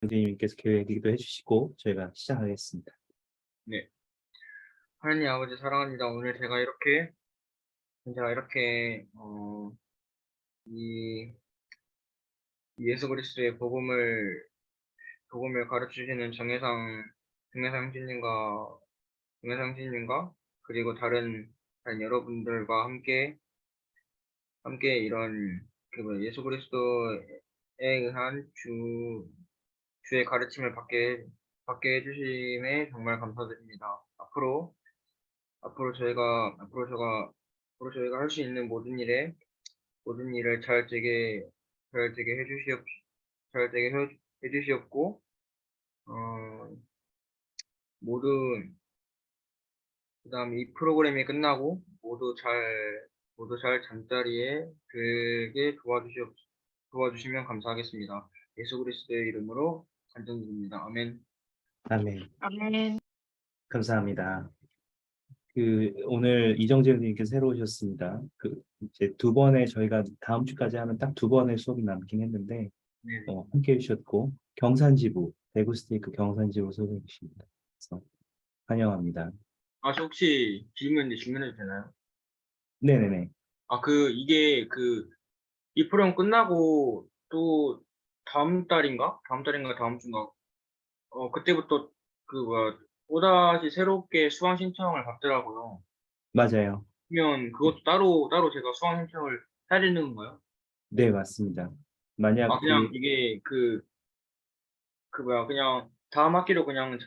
선생님께서 기도해 주시고 저희가 시작하겠습니다. 네. 하나님 아버지 사랑합니다. 오늘 제가 이렇게 이 예수 그리스도의 복음을 가르치시는 정혜상 형제님과 그리고 다른 여러분들과 함께 이런 예수 그리스도에 의한 주의 가르침을 받게 해주심에 정말 감사드립니다. 앞으로 저희가 할 수 있는 모든 일을 잘 되게 해주시옵고, 어, 모든, 그 다음 이 프로그램이 끝나고 모두 잘 잠자리에 들게 도와주시면 감사하겠습니다. 예수 그리스도의 이름으로 간증드립니다. 아멘. 아멘. 아멘. 감사합니다. 오늘 이정재 선생님께서 새로 오셨습니다. 이제 두 번에 저희가 다음 주까지 하면 딱 두 번의 수업이 남긴 했는데 네. 함께 해주셨고 경산지부 대구 스테이크 경산지부 선생님이십니다. 그래서 환영합니다. 저 혹시 질문해도 되나요? 네네네. 이 프로그램 끝나고 또 다음 달인가 다음 주인가 그때부터 또다시 새롭게 수강 신청을 받더라고요. 맞아요. 그러면 그것도 따로 제가 수강 신청을 해야 되는 건가요? 네, 맞습니다. 만약 그냥 이게 그냥 다음 학기로 그냥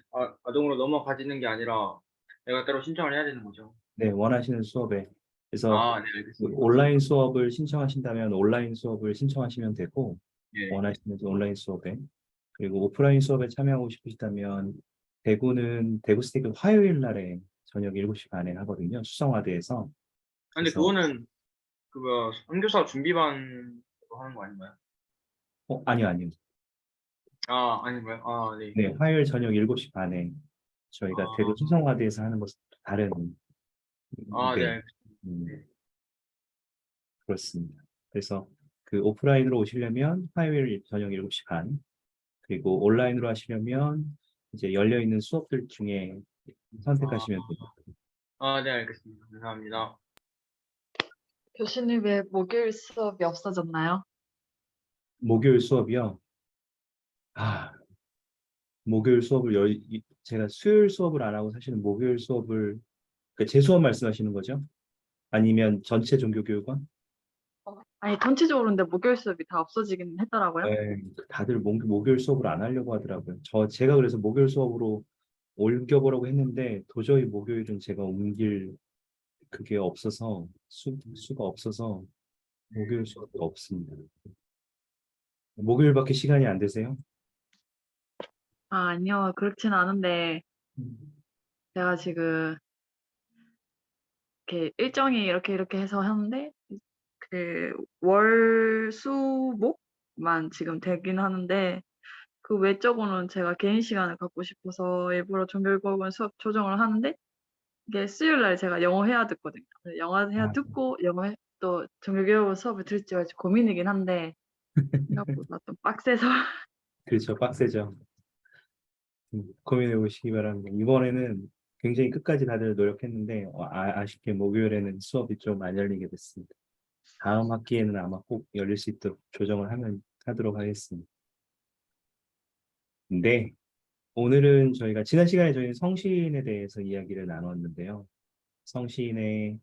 자동으로 넘어가지는 게 아니라 내가 따로 신청을 해야 되는 거죠. 네, 원하시는 수업에 그래서 네, 알겠습니다. 온라인 수업을 신청하신다면 온라인 수업을 신청하시면 되고 예. 원하시는 온라인 수업에 그리고 오프라인 수업에 참여하고 싶으시다면 대구 스테이크 화요일 날에 저녁 7시 반에 하거든요. 수성화대에서. 근데 그래서 그거는 선교사 준비반 하는 거 아닌가요? 아니요. 아닌가요? 네. 네, 화요일 저녁 7시 반에 저희가 대구 아, 수성화대에서 하는 것은 다른 네, 네, 알겠습니다. 네. 그렇습니다. 그래서 오프라인으로 오시려면 화요일 저녁 7시 반 그리고 온라인으로 하시려면 이제 열려 있는 수업들 중에 선택하시면 됩니다. 네, 알겠습니다. 감사합니다. 교수님 왜 목요일 수업이 없어졌나요? 목요일 수업이요. 목요일 수업을 제가 수요일 수업을 안 하고 사실은 목요일 수업을 그러니까 제 수업 말씀하시는 거죠? 아니면 전체 종교교육원? 아니 전체적으로 근데 목요일 수업이 다 없어지긴 했더라고요. 네, 다들 목요일 수업을 안 하려고 하더라고요. 제가 그래서 목요일 수업으로 옮겨보려고 했는데 도저히 목요일은 제가 옮길 그게 없어서 수가 없어서 목요일 수업이 없습니다. 목요일밖에 시간이 안 되세요? 아니요, 그렇진 않은데 제가 지금 이렇게 일정이 이렇게 해서 하는데 월, 수, 목만 지금 되긴 하는데 그 외적으로는 제가 개인 시간을 갖고 싶어서 일부러 종교교육원 수업 조정을 하는데 이게 수요일 날 제가 영어 해야 듣거든요. 영어 해야 듣고 또 종교교육원 수업을 들을지 말지 고민이긴 한데 생각보다 좀 빡세서 그렇죠. 빡세죠. 고민해 보시기 바랍니다. 이번에는 굉장히 끝까지 다들 노력했는데 아쉽게 목요일에는 수업이 좀 안 열리게 됐습니다. 다음 학기에는 아마 꼭 열릴 수 있도록 조정을 하도록 하겠습니다. 네, 오늘은 저희가 지난 시간에 저희 성신에 대해서 이야기를 나눴는데요. 성신이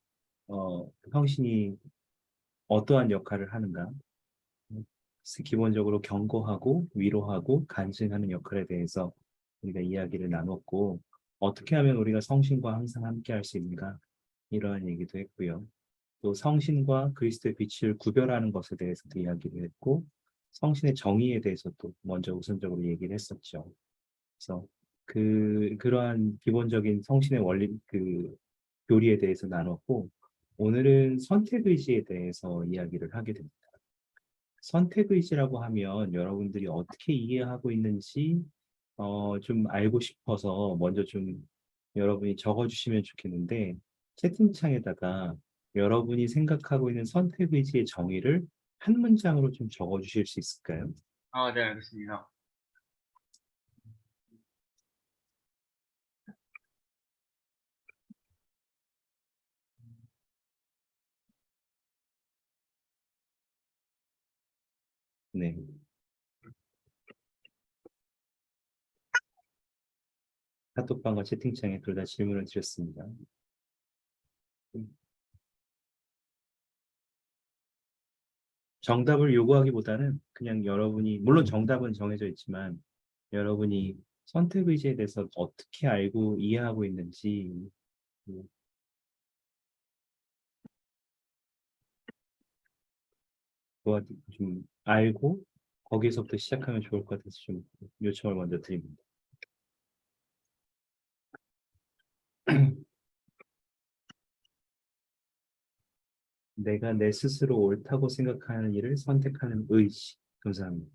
어떠한 역할을 하는가? 기본적으로 경고하고 위로하고 간증하는 역할에 대해서 우리가 이야기를 나눴고 어떻게 하면 우리가 성신과 항상 함께 할 수 있는가 이러한 얘기도 했고요. 또 성신과 그리스도의 빛을 구별하는 것에 대해서도 이야기를 했고 성신의 정의에 대해서도 먼저 우선적으로 얘기를 했었죠. 그래서 그러한 기본적인 성신의 원리 교리에 대해서 나눴고 오늘은 선택의지에 대해서 이야기를 하게 됩니다. 선택의지라고 하면 여러분들이 어떻게 이해하고 있는지 좀 알고 싶어서 먼저 좀 여러분이 적어주시면 좋겠는데 채팅창에다가 여러분이 생각하고 있는 선택의지의 정의를 한 문장으로 좀 적어주실 수 있을까요? 네, 알겠습니다. 네. 카톡방과 채팅창에 둘 다 질문을 드렸습니다. 정답을 요구하기보다는 그냥 여러분이, 물론 정답은 정해져 있지만 여러분이 선택 의지에 대해서 어떻게 알고 이해하고 있는지 음, 좀 알고 거기서부터 시작하면 좋을 것 같아서 좀 요청을 먼저 드립니다. 내가 내 스스로 옳다고 생각하는 일을 선택하는 의지. 감사합니다.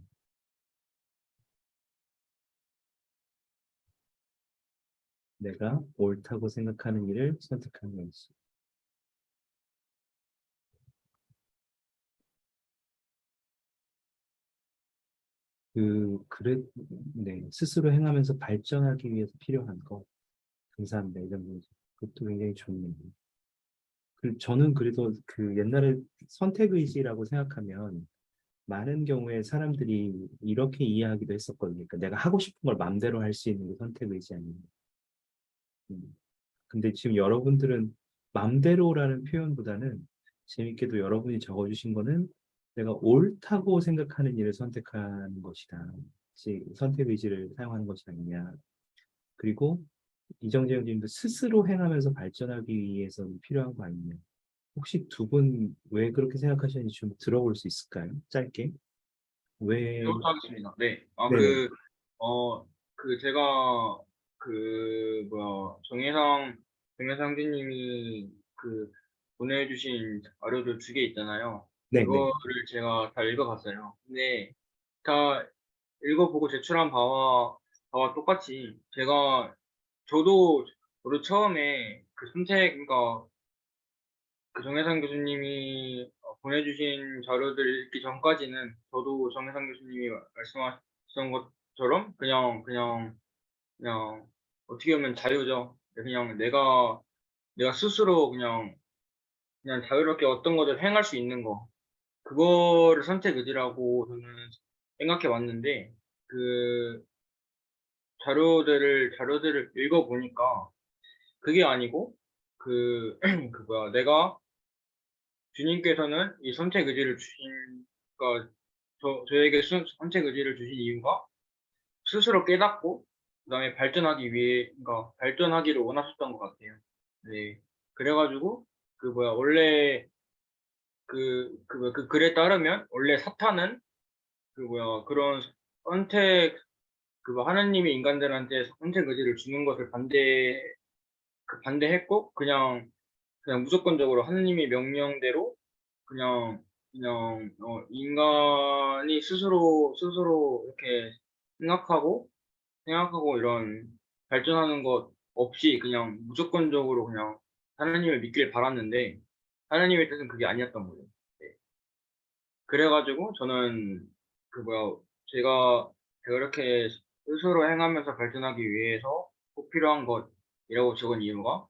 내가 옳다고 생각하는 일을 선택하는 의지. 네, 스스로 행하면서 발전하기 위해서 필요한 거. 감사합니다. 이런 분. 그것도 굉장히 좋네요. 저는 그래도 그 옛날에 선택의지라고 생각하면 많은 경우에 사람들이 이렇게 이해하기도 했었거든요. 그러니까 내가 하고 싶은 걸 마음대로 할 수 있는 게 선택의지 아니에요. 음. 근데 지금 여러분들은 맘대로라는 표현보다는 재밌게도 여러분이 적어주신 거는 내가 옳다고 생각하는 일을 선택하는 것이다. 선택 의지를 사용하는 것이 아니냐. 그리고 이정재 님도 스스로 행하면서 발전하기 위해서 필요한 거 아니냐. 혹시 두 분 왜 그렇게 생각하시는지 좀 들어볼 수 있을까요? 짧게. 왜, 이것도 하겠습니다. 네. 네네. 제가, 정혜성 교님이 보내주신 자료들 두 개 있잖아요. 네네. 그거를 제가 다 읽어봤어요. 근데 다 읽어보고 제출한 바와 똑같이 저도, 저도 처음에 그러니까 그 정혜상 교수님이 보내주신 자료들 읽기 전까지는 저도 정혜상 교수님이 말씀하셨던 것처럼 그냥 어떻게 보면 자유죠. 그냥 내가 스스로 그냥 자유롭게 어떤 것을 행할 수 있는 거. 그거를 선택 의지라고 저는 생각해 왔는데, 그 자료들을 읽어보니까 그게 아니고, 내가 주님께서는 이 선택 의지를 그러니까 저에게 선택 의지를 주신 이유가 스스로 깨닫고 그다음에 그러니까 발전하기를 원하셨던 것 같아요. 네. 그래가지고 원래 그 글에 따르면 원래 사탄은 그런 선택 하나님이 인간들한테 선택 의지를 주는 것을 반대했고 그냥 무조건적으로 하느님의 명령대로 그냥 인간이 스스로 이렇게 생각하고 이런 발전하는 것 없이 그냥 무조건적으로 그냥 하나님을 믿길 바랐는데 하나님의 뜻은 그게 아니었던 거예요. 네. 그래가지고 저는 그 뭐야 제가 이렇게 스스로 행하면서 발전하기 위해서 꼭 필요한 것이라고 적은 이유가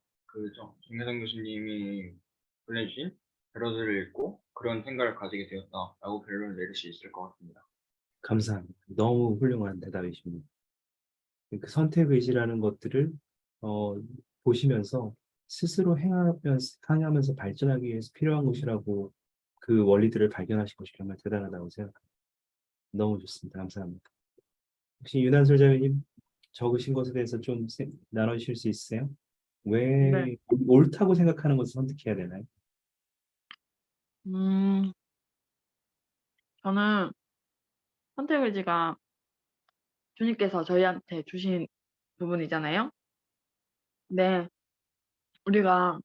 정혜성 교수님이 보내주신 자료들을 읽고 그런 생각을 가지게 되었다라고 결론을 내릴 수 있을 것 같습니다. 감사합니다. 너무 훌륭한 대답이십니다. 그 선택 의지라는 것들을 어, 보시면서 스스로 행하면서 발전하기 위해서 필요한 것이라고 그 원리들을 발견하신 것이 정말 대단하다고 생각합니다. 너무 좋습니다. 감사합니다. 혹시 유난 솔자매님 적으신 것에 대해서 좀 나눠주실 수 있으세요? 네. 왜 옳다고 생각하는 것을 선택해야 되나요? 음, 저는 선택 의지가 주님께서 저희한테 주신 부분이잖아요. 네. 우리가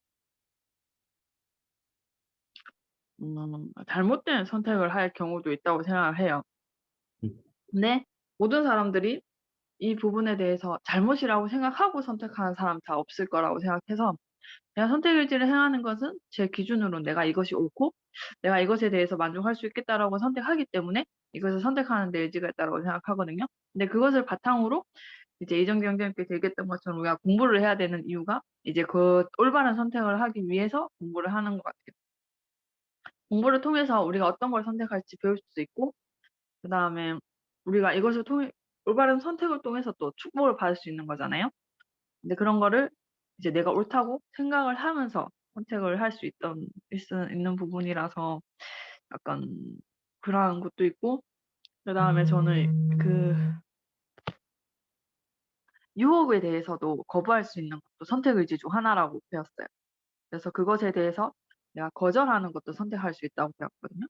잘못된 선택을 할 경우도 있다고 생각을 해요. 음, 근데 모든 사람들이 이 부분에 대해서 잘못이라고 생각하고 선택하는 사람 다 없을 거라고 생각해서 내가 선택 의지를 행하는 것은 제 기준으로 내가 이것이 옳고 내가 이것에 대해서 만족할 수 있겠다라고 선택하기 때문에 이것을 선택하는 데 의지가 있다고 생각하거든요. 근데 그것을 바탕으로 이제 이정 경쟁님께서 얘기했던 것처럼 우리가 공부를 해야 되는 이유가 이제 그 올바른 선택을 하기 위해서 공부를 하는 것 같아요. 공부를 통해서 우리가 어떤 걸 선택할지 배울 수도 있고 그다음에 우리가 이것을 통해 올바른 선택을 통해서 또 축복을 받을 수 있는 거잖아요. 근데 그런 거를 이제 내가 옳다고 생각을 하면서 선택을 할 수 있는 부분이라서 약간 그러한 것도 있고, 그다음에 저는 그 유혹에 대해서도 거부할 수 있는 것도 선택 의지 중 하나라고 배웠어요. 그래서 그것에 대해서 내가 거절하는 것도 선택할 수 있다고 배웠거든요.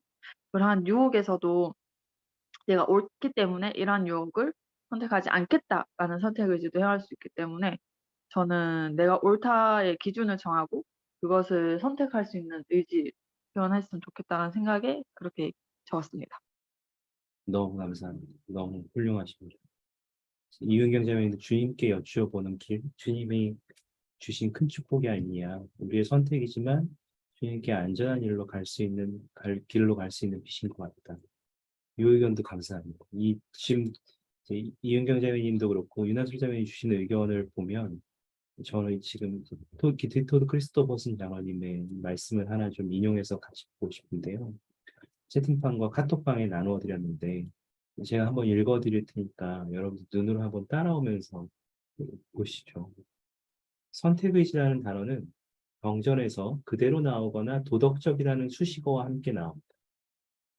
그러한 유혹에서도 내가 옳기 때문에 이러한 유혹을 선택하지 않겠다라는 선택 의지도 행할 수 있기 때문에 저는 내가 옳다의 기준을 정하고 그것을 선택할 수 있는 의지 표현했으면 좋겠다는 생각에 그렇게 적었습니다. 너무 감사합니다. 너무 훌륭하십니다. 이은경 자매님도 주님께 여쭈어 보는 길, 주님이 주신 큰 축복이 아니냐. 우리의 선택이지만 주님께 안전한 길로 갈 수 있는 빛인 것 같다. 이 의견도 감사합니다. 지금 이은경 자매님도 그렇고 윤하술 자매님 주신 의견을 보면 저는 지금 디토드 크리스토퍼슨 장로님의 말씀을 하나 좀 인용해서 같이 보고 싶은데요. 채팅방과 카톡방에 나누어 드렸는데 제가 한번 읽어 드릴 테니까 여러분 눈으로 한번 따라오면서 보시죠. 선택의지라는 단어는 경전에서 그대로 나오거나 도덕적이라는 수식어와 함께 나옵니다.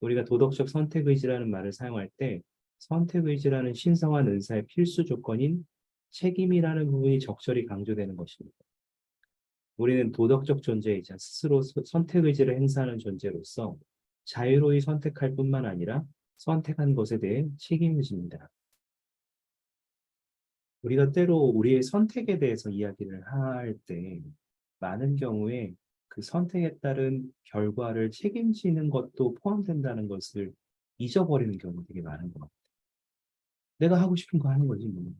우리가 도덕적 선택의지라는 말을 사용할 때 선택의지라는 신성한 은사의 필수 조건인 책임이라는 부분이 적절히 강조되는 것입니다. 우리는 도덕적 존재이자 스스로 선택의지를 행사하는 존재로서 자유로이 선택할 뿐만 아니라 선택한 것에 대해 책임을 집니다. 우리가 때로 우리의 선택에 대해서 이야기를 할 때 많은 경우에 그 선택에 따른 결과를 책임지는 것도 포함된다는 것을 잊어버리는 경우가 되게 많은 것 같아요. 내가 하고 싶은 거 하는 거지 뭐.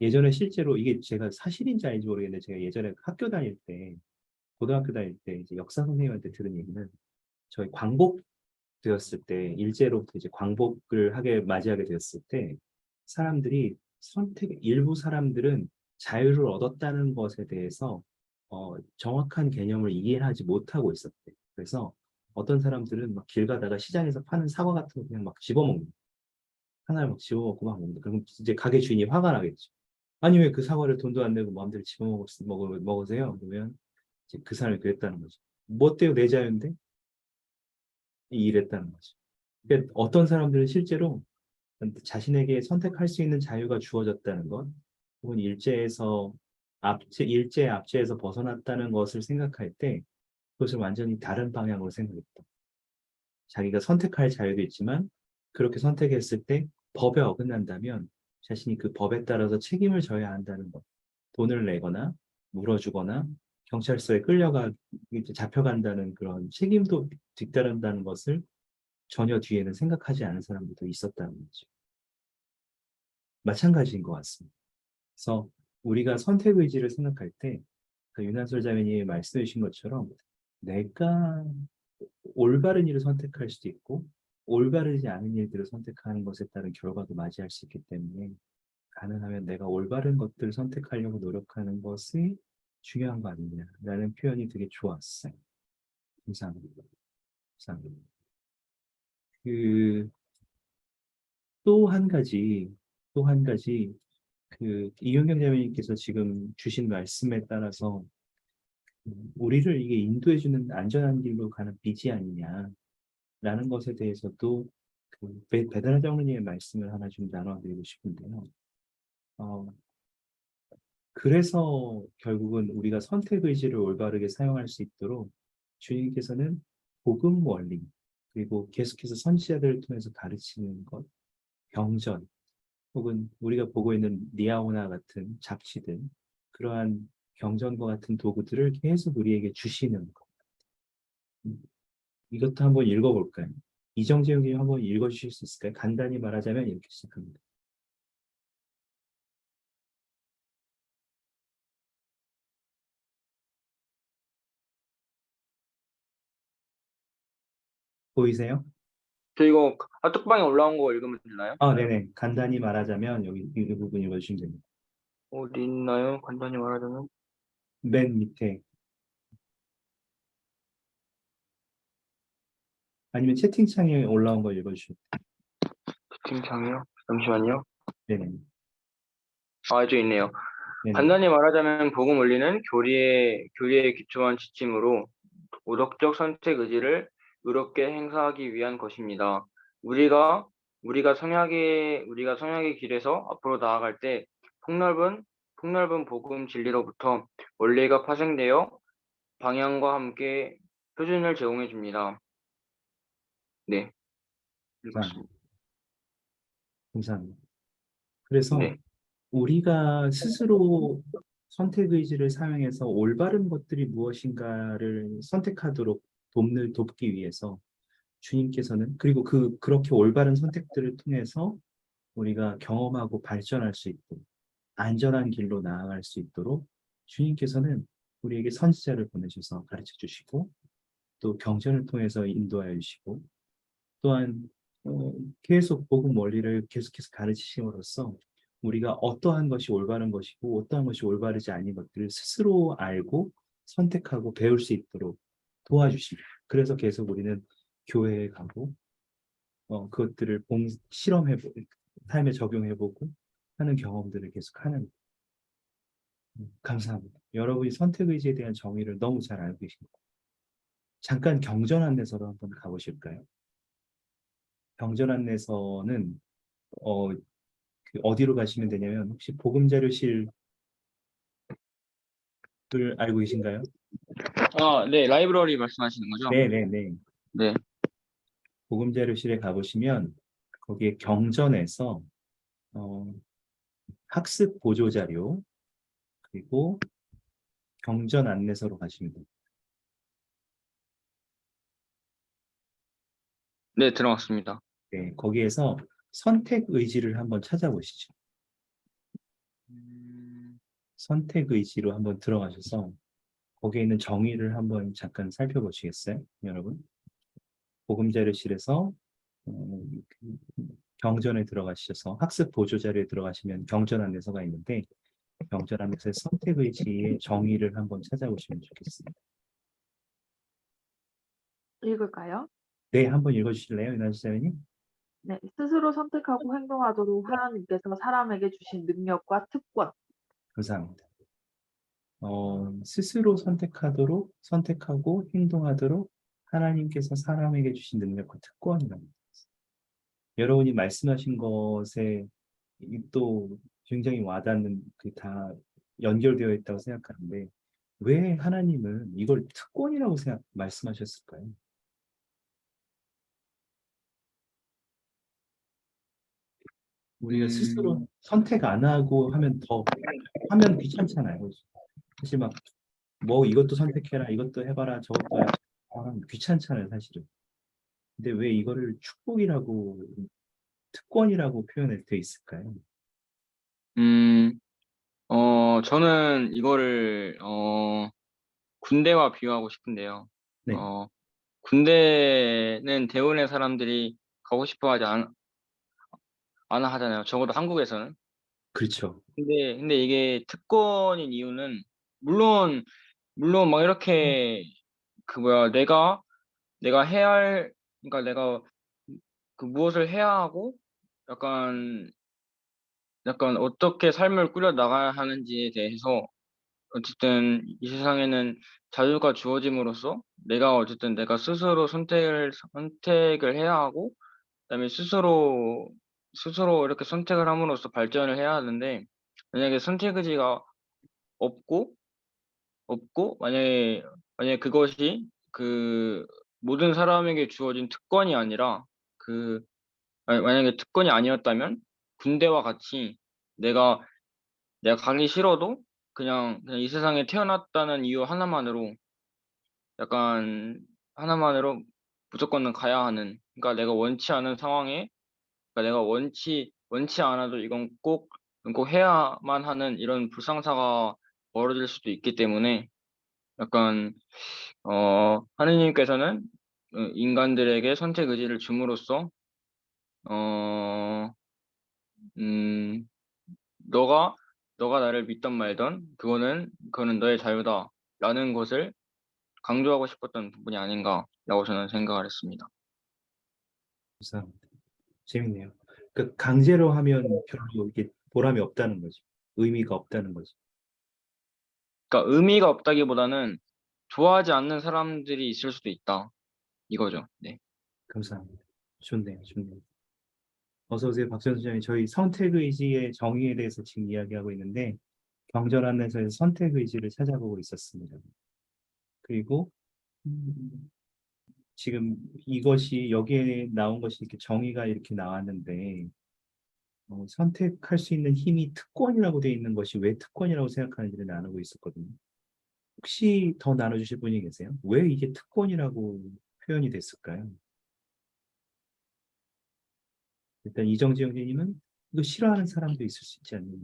예전에 실제로 이게 제가 사실인지 아닌지 모르겠는데 제가 예전에 학교 다닐 때 고등학교 다닐 때 이제 역사 선생님한테 들은 얘기는 저희 광복 되었을 때 일제로부터 이제 광복을 맞이하게 되었을 때 사람들이 일부 사람들은 자유를 얻었다는 것에 대해서 정확한 개념을 이해하지 못하고 있었대. 그래서 어떤 사람들은 막 길 가다가 시장에서 파는 사과 같은 거 그냥 막 집어먹는 하나를 막 집어먹고 막 먹는다. 그럼 이제 가게 주인이 화가 나겠죠. 아니 왜 그 사과를 돈도 안 내고 마음대로 먹으세요? 그러면 이제 그 사람이 그랬다는 거죠. 뭐 어때요? 내 자유인데? 이랬다는 거죠. 그러니까 어떤 사람들은 실제로 자신에게 선택할 수 있는 자유가 주어졌다는 것, 혹은 일제 압제에서 벗어났다는 것을 생각할 때 그것을 완전히 다른 방향으로 생각했다. 자기가 선택할 자유도 있지만 그렇게 선택했을 때 법에 어긋난다면 자신이 그 법에 따라서 책임을 져야 한다는 것. 돈을 내거나 물어주거나 경찰서에 이제 잡혀간다는 그런 책임도 뒤따른다는 것을 전혀 뒤에는 생각하지 않은 사람들도 있었다는 거죠. 마찬가지인 것 같습니다. 그래서 우리가 선택 의지를 생각할 때 윤한솔 자매님이 말씀해 주신 것처럼 내가 올바른 일을 선택할 수도 있고 올바르지 않은 일들을 선택하는 것에 따른 결과도 맞이할 수 있기 때문에 가능하면 내가 올바른 것들을 선택하려고 노력하는 것이 중요한 거 아니냐라는 표현이 되게 좋았어요. 감사합니다. 감사합니다. 그 또 한 가지 이용경 자매님께서 지금 주신 말씀에 따라서 우리를 이게 인도해주는 안전한 길로 가는 빛이 아니냐라는 것에 대해서도 베드라 장로님의 말씀을 하나 좀 나눠드리고 싶은데요. 어, 그래서 결국은 우리가 선택 의지를 올바르게 사용할 수 있도록 주님께서는 복음 원리 그리고 계속해서 선지자들을 통해서 가르치는 것, 경전 혹은 우리가 보고 있는 니아오나 같은 잡지들 그러한 경전과 같은 도구들을 계속 우리에게 주시는 것. 이것도 한번 읽어볼까요? 이정재 형님 한번 읽어주실 수 있을까요? 간단히 말하자면 이렇게 시작합니다. 보이세요? 저 이거 카톡방에 올라온 거 읽으면 되나요? 네네. 간단히 말하자면 여기 이 부분 읽어주시면 됩니다. 어디 있나요? 간단히 말하자면. 맨 밑에 아니면 채팅창에 올라온 거 읽어주시면 팀장이요? 잠시만요. 네네. 저 있네요. 네네. 간단히 말하자면 복음 원리는 교리에 기초한 지침으로 도덕적 선택 의지를 의롭게 행사하기 위한 것입니다. 우리가 성약의 길에서 앞으로 나아갈 때 폭넓은 복음 진리로부터 원리가 파생되어 방향과 함께 표준을 제공해 줍니다. 네, 감사합니다. 읽었습니다. 감사합니다. 그래서 네, 우리가 스스로 선택 의지를 사용해서 올바른 것들이 무엇인가를 선택하도록 돕기 위해서 주님께서는 그리고 그렇게 올바른 선택들을 통해서 우리가 경험하고 발전할 수 있도록 안전한 길로 나아갈 수 있도록 주님께서는 우리에게 선지자를 보내셔서 가르쳐 주시고 또 경전을 통해서 인도하여 주시고 또한 어, 계속 복음 원리를 계속해서 가르치심으로써 우리가 어떠한 것이 올바른 것이고 어떠한 것이 올바르지 아닌 것들을 스스로 알고 선택하고 배울 수 있도록 도와주십니다. 그래서 계속 우리는 교회에 가고 그것들을 실험해보고 삶에 적용해보고 하는 경험들을 계속하는 감사합니다. 여러분이 선택 의지에 대한 정의를 너무 잘 알고 계십니다. 잠깐 경전 안내서로 한번 가보실까요? 경전 안내서는 어, 어디로 가시면 되냐면 혹시 복음자료실을 알고 계신가요? 네, 라이브러리 말씀하시는 거죠? 네네네. 네, 복음자료실에 가보시면 거기에 경전에서 어, 학습 보조자료 그리고 경전 안내서로 가시면 됩니다. 네, 들어갔습니다. 네, 거기에서 선택 의지를 한번 찾아보시죠. 선택 의지로 한번 들어가셔서 거기에 있는 정의를 한번 잠깐 살펴보시겠어요, 여러분? 보금자료실에서 그 경전에 들어가셔서 학습 보조 자료에 들어가시면 경전 안내서가 있는데 경전 안내서의 선택 의지의 정의를 한번 찾아보시면 좋겠습니다. 읽을까요? 네, 한번 읽어주실래요, 이나 지사님? 네, 스스로 선택하고 행동하도록 하나님께서 사람에게 주신 능력과 특권. 감사합니다. 스스로 선택하고 행동하도록 하나님께서 사람에게 주신 능력과 특권이랍니다. 여러분이 말씀하신 것에 또 굉장히 와닿는 그 다 연결되어 있다고 생각하는데 왜 하나님은 이걸 특권이라고 말씀하셨을까요? 우리가 음, 스스로 선택 안 하고 하면 귀찮잖아요. 사실 막 뭐 이것도 선택해라, 이것도 해봐라, 저것도 해라. 귀찮잖아요, 사실은. 근데 왜 이거를 축복이라고 특권이라고 표현할 때 있을까요? 음, 저는 이거를, 군대와 비유하고 싶은데요. 네, 어, 군대는 대부분의 사람들이 가고 싶어 안 하잖아요. 적어도 한국에서는. 그렇죠. 근데 이게 특권인 이유는, 물론, 물론 막 이렇게, 내가 해야 그러니까 내가 그 무엇을 해야 하고, 약간, 약간 어떻게 삶을 꾸려 나가야 하는지에 대해서 어쨌든 이 세상에는 자유가 주어짐으로써 내가 스스로 선택을 해야 하고 그다음에 스스로 이렇게 선택을 함으로써 발전을 해야 하는데 만약에 선택 의지가 없고 만약에 그것이 그 모든 사람에게 주어진 특권이 아니라 그 만약에 특권이 아니었다면 군대와 같이 내가 내가 가기 싫어도 그냥 이 세상에 태어났다는 이유 약간 하나만으로 무조건은 가야 하는, 그러니까 내가 원치 않은 상황에, 그러니까 내가 원치 않아도 이건 꼭 해야만 하는 이런 불상사가 벌어질 수도 있기 때문에 약간, 하느님께서는 인간들에게 선택 의지를 줌으로써, 어, 음, 너가 너가 나를 믿던 말던 그거는 너의 자유다라는 것을 강조하고 싶었던 부분이 아닌가라고 저는 생각을 했습니다. 감사합니다. 재밌네요. 그러니까 강제로 하면 별로 이게 보람이 없다는 거죠. 의미가 없다는 거죠. 그러니까 의미가 없다기보다는 좋아하지 않는 사람들이 있을 수도 있다. 이거죠. 네. 감사합니다. 좋네요, 좋네요. 어서 오세요, 박전 소장님. 저희 선택의지의 정의에 대해서 지금 이야기하고 있는데 경전안에서 선택의지를 찾아보고 있었습니다. 그리고 지금 이것이 여기에 나온 것이 이렇게 정의가 이렇게 나왔는데 선택할 수 있는 힘이 특권이라고 되어 있는 것이 왜 특권이라고 생각하는지를 나누고 있었거든요. 혹시 더 나눠주실 분이 계세요? 왜 이게 특권이라고 표현이 됐을까요? 일단 이정지 형제님은 이거 싫어하는 사람도 있을 수 있지 않느냐.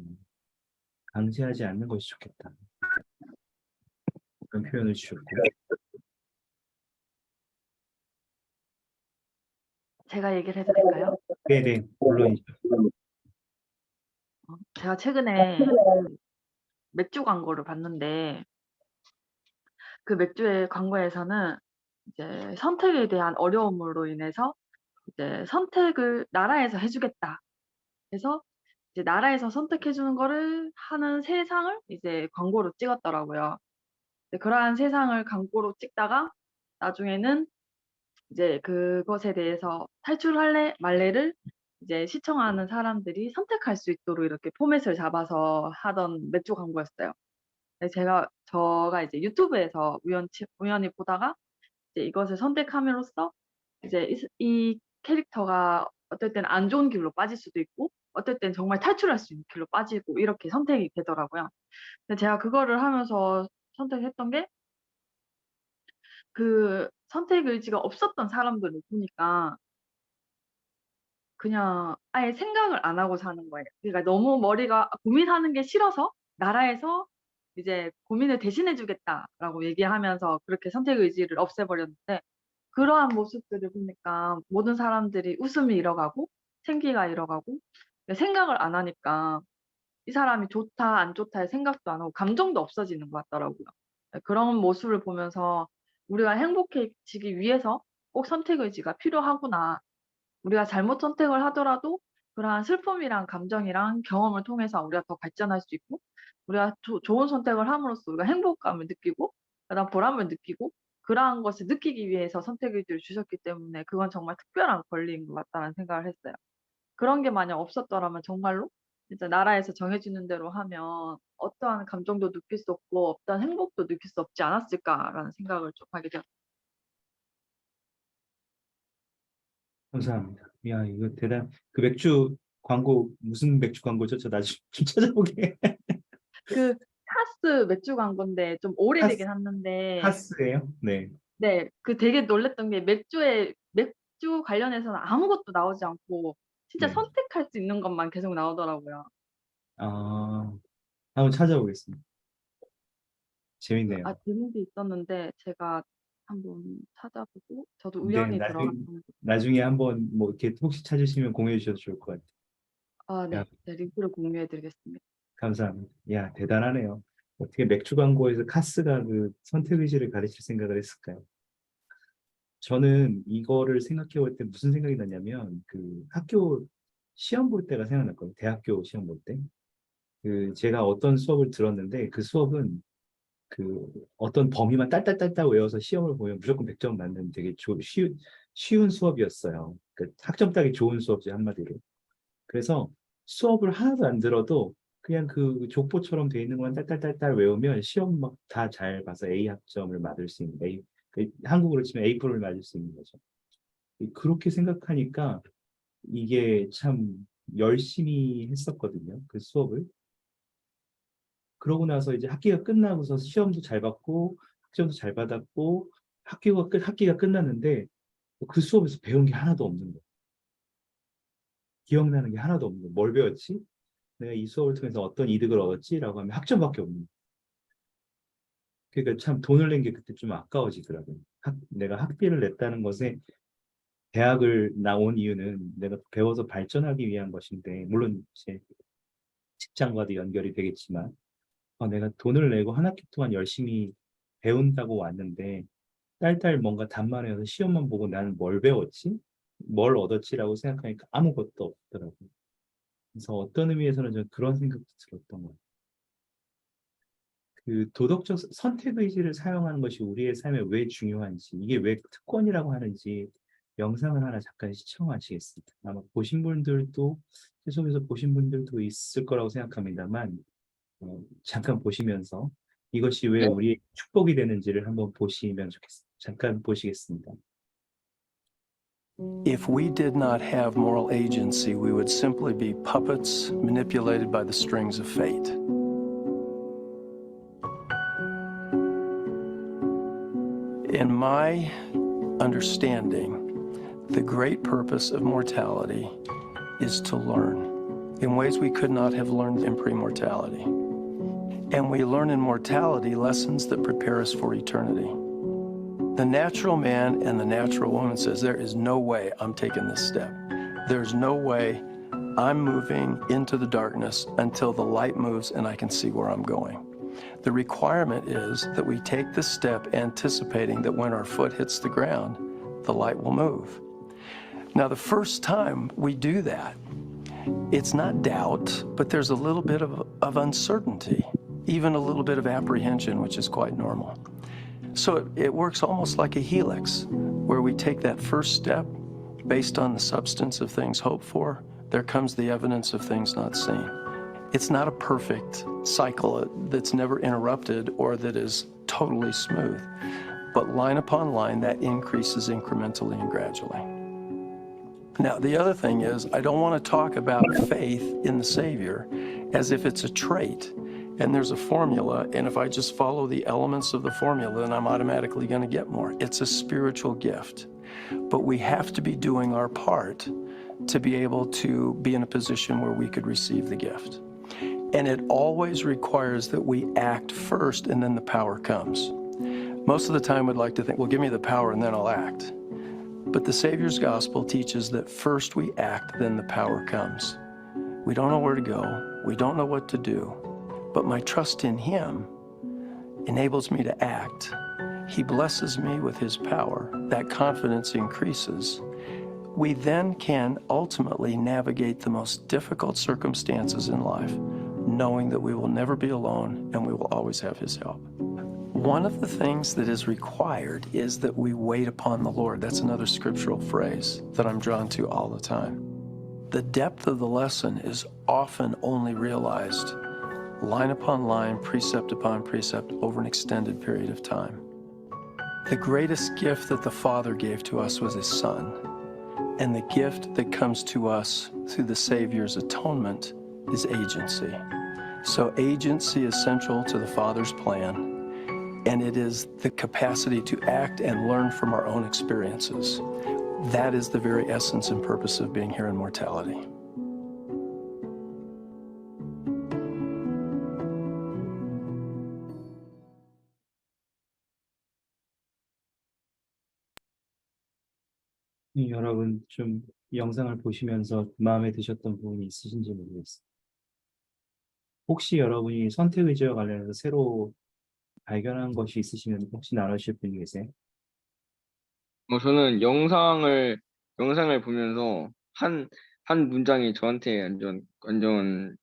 강제하지 않는 것이 좋겠다. 그런 표현을 주셨고. 제가 얘기를 해도 될까요? 네네, 물론이죠. 제가 최근에 그 맥주 광고를 봤는데 그 맥주의 광고에서는 이제 선택에 대한 어려움으로 인해서 이제 선택을 나라에서 해 주겠다. 그래서 이제 나라에서 선택해 주는 거를 하는 세상을 이제 광고로 찍었더라고요. 이제 그러한 세상을 광고로 찍다가 나중에는 이제 그것에 대해서 탈출할래 말래를 이제 시청하는 사람들이 선택할 수 있도록 이렇게 포맷을 잡아서 하던 맥주 광고였어요. 그래서 저가 이제 유튜브에서 우연히 보다가 이제 이것을 선택함으로써 이제 이 캐릭터가 어떨 때는 안 좋은 길로 빠질 수도 있고 어떨 땐 정말 탈출할 수 있는 길로 빠지고 이렇게 선택이 되더라고요. 근데 제가 그거를 하면서 선택했던 게 그 선택 의지가 없었던 사람들을 보니까 그냥 아예 생각을 안 하고 사는 거예요. 그러니까 너무 머리가 고민하는 게 싫어서 나라에서 이제 "고민을 대신해 주겠다."라고 얘기하면서 그렇게 선택 의지를 없애버렸는데 그러한 모습들을 보니까 모든 사람들이 웃음이 잃어가고 생기가 잃어가고 생각을 안 하니까 이 사람이 좋다 안 좋다의 생각도 안 하고 감정도 없어지는 것 같더라고요. 예 그런 모습을 보면서 '우리가 행복해지기 위해서 꼭 선택 의지가 필요하구나.' 우리가 잘못 선택을 하더라도 그러한 슬픔이랑 감정이랑 경험을 통해서 우리가 더 발전할 수 있고 우리가 좋은 선택을 함으로써 우리가 행복감을 느끼고 그다음 보람을 느끼고 그러한 것을 느끼기 위해서 선택 의지를 주셨기 때문에 그건 정말 특별한 권리인 것 같다는 생각을 했어요. 그런 게 만약 없었더라면 정말로 진짜 나라에서 정해 주는 대로 하면 어떠한 감정도 느낄 수 없고 어떠한 행복도 느낄 수 없지 않았을까라는 생각을 좀 하게 되었어요. 감사합니다. 야, 이거 그 맥주 광고, 무슨 맥주 광고죠? 저 나중에 좀 찾아보게. 그 카스 맥주 광고인데 좀 오래되긴 했는데 카스예요? 네. 네. 그 되게 놀랐던 게 맥주 관련해서는 아무것도 나오지 않고 진짜 네. 선택할 수 있는 것만 계속 나오더라고요. 아, 한번 찾아보겠습니다. 재밌네요. 재는 게 있었는데 제가 한번 찾아보고 저도 네, 우연히 들어갔던 나중에 한번 뭐 이렇게 혹시 찾으시면 공유해 주셔도 좋을 것 같아요. 야, 네. 네. 링크를 공유해 드리겠습니다. 감사합니다. 야, 대단하네요. 어떻게 맥주 광고에서 카스가 그 선택 의지를 가르칠 생각을 했을까요? 저는 이거를 생각해 볼 때 무슨 생각이 나냐면 그 학교 시험 볼 때가 생각났거든요. 대학교 시험 볼 때. 그 제가 어떤 수업을 들었는데 그 수업은 그 어떤 범위만 딸딸딸딸 외워서 시험을 보면 무조건 100점 맞는 되게 쉬운 수업이었어요. 그 학점 따기 좋은 수업이지 한마디로. 그래서 수업을 하나도 안 들어도 그냥 그 족보처럼 돼 있는 것만 딸딸딸딸 외우면 시험 막 다 잘 봐서 A 학점을 맞을 수 있는 한국으로 치면 A 프로를 맞을 수 있는 거죠. 그렇게 생각하니까 이게 참 열심히 했었거든요. 그 수업을. 그러고 나서 이제 학기가 끝나고서 시험도 잘 봤고 학점도 잘 받았고 학기가 끝났는데 그 수업에서 배운 게 하나도 없는 거예요. 기억나는 게 하나도 없는 거예요. 뭘 배웠지? 내가 이 수업을 통해서 어떤 이득을 얻었지라고 하면 학점밖에 없는 거예요. 그러니까 참 돈을 낸 게 그때 좀 아까워지더라고요. 내가 학비를 냈다는 것에 대학을 나온 이유는 내가 배워서 발전하기 위한 것인데 물론 제 직장과도 연결이 되겠지만 내가 돈을 내고 한 학기 동안 열심히 배운다고 왔는데 딸딸 뭔가 답만 해서 시험만 보고 나는 뭘 배웠지? 뭘 얻었지라고 생각하니까 아무것도 없더라고요. 그래서 어떤 의미에서는 저는 그런 생각도 들었던 것 같아요. 그 도덕적 선택 의지를 사용하는 것이 우리의 삶에 왜 중요한지, 이게 왜 특권이라고 하는지 영상을 하나 잠깐 시청하시겠습니다. 아마 보신 분들도, 계속해서 보신 분들도 있을 거라고 생각합니다만, 잠깐 보시면서 이것이 왜 네. 우리의 축복이 되는지를 한번 보시면 좋겠습니다. 잠깐 보시겠습니다. If we did not have moral agency, we would simply be puppets manipulated by the strings of fate. In my understanding, the great purpose of mortality is to learn in ways we could not have learned in pre-mortality. And we learn in mortality lessons that prepare us for eternity. The natural man and the natural woman says, there is no way I'm taking this step. There's no way I'm moving into the darkness until the light moves and I can see where I'm going. The requirement is that we take this step anticipating that when our foot hits the ground, the light will move. Now, the first time we do that, it's not doubt, but there's a little bit of uncertainty, even a little bit of apprehension, which is quite normal. So it works almost like a helix, where we take that first step based on the substance of things hoped for. There comes the evidence of things not seen. It's not a perfect cycle that's never interrupted or that is totally smooth, but line upon line, that increases incrementally and gradually. Now, the other thing is, I don't want to talk about faith in the Savior as if it's a trait and there's a formula, and if I just follow the elements of the formula, then I'm automatically going to get more. It's a spiritual gift, but we have to be doing our part to be able to be in a position where we could receive the gift. And it always requires that we act first and then the power comes. Most of the time we'd like to think, well, give me the power and then I'll act. But the Savior's gospel teaches that first we act, then the power comes. We don't know where to go. We don't know what to do. But my trust in Him enables me to act. He blesses me with His power. That confidence increases. We then can ultimately navigate the most difficult circumstances in life, knowing that we will never be alone and we will always have His help. One of the things that is required is that we wait upon the Lord. That's another scriptural phrase that I'm drawn to all the time. The depth of the lesson is often only realized line upon line, precept upon precept, over an extended period of time. The greatest gift that the Father gave to us was His Son. And the gift that comes to us through the Savior's atonement is agency. So agency is central to the Father's plan, and it is the capacity to act and learn from our own experiences. That is the very essence and purpose of being here in mortality. 여러분 좀 영상을 보시면서 마음에 드셨던 부분이 있으신지 모르겠어요. 혹시 여러분이 선택 의지와 관련해서 새로 발견한 것이 있으시면 혹시 나누실 분이 계세요? 저는 영상을 보면서 한 문장이 저한테 완전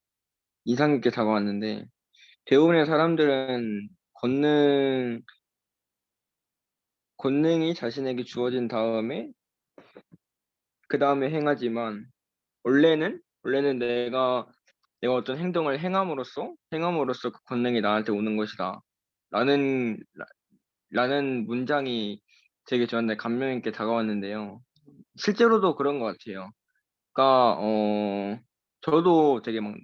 인상 깊게 다가왔는데, 대부분의 사람들은 권능이 자신에게 주어진 다음에 그 다음에 행하지만, 원래는 내가 어떤 행동을 행함으로써 그 권능이 나한테 오는 것이다. 라는 문장이 되게 저한테 감명 있게 다가왔는데요. 실제로도 그런 것 같아요. 그러니까 저도 되게 막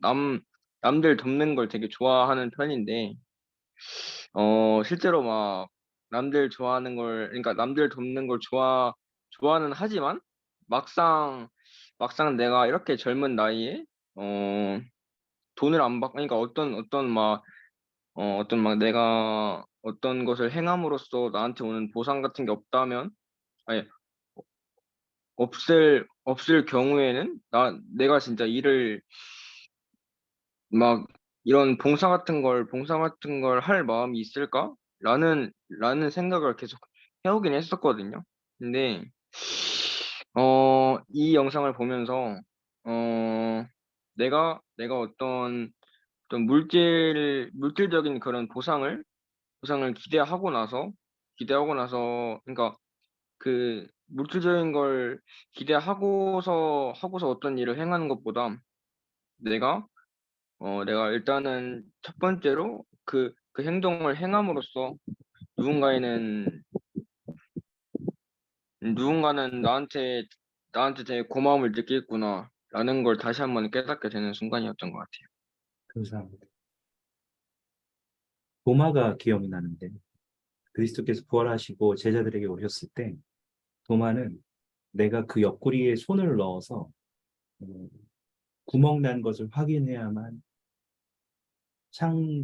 남들 돕는 걸 되게 좋아하는 편인데, 실제로 막 그러니까 남들 돕는 걸 좋아는 하지만, 막상 내가 이렇게 젊은 나이에 돈을 안 받, 그러니까 어떤 막 내가 어떤 것을 행함으로써 나한테 오는 보상 같은 게 없다면, 아니, 없을 경우에는 내가 진짜 일을 막 이런 봉사 같은 걸 할 마음이 있을까? 라는 생각을 계속 해오긴 했었거든요. 근데 이 영상을 보면서 내가 어떤 물질적인 그런 보상을 기대하고 나서 그러니까 그 물질적인 걸 기대하고서 어떤 일을 행하는 것보다 내가 내가 일단은 첫 번째로 그 행동을 행함으로써 누군가에는 누군가는 나한테 되게 고마움을 느끼겠구나라는 걸 다시 한번 깨닫게 되는 순간이었던 것 같아요. 감사합니다. 도마가 기억이 나는데 그리스도께서 부활하시고 제자들에게 오셨을 때 도마는 내가 그 옆구리에 손을 넣어서 음, 구멍 난 것을 확인해야만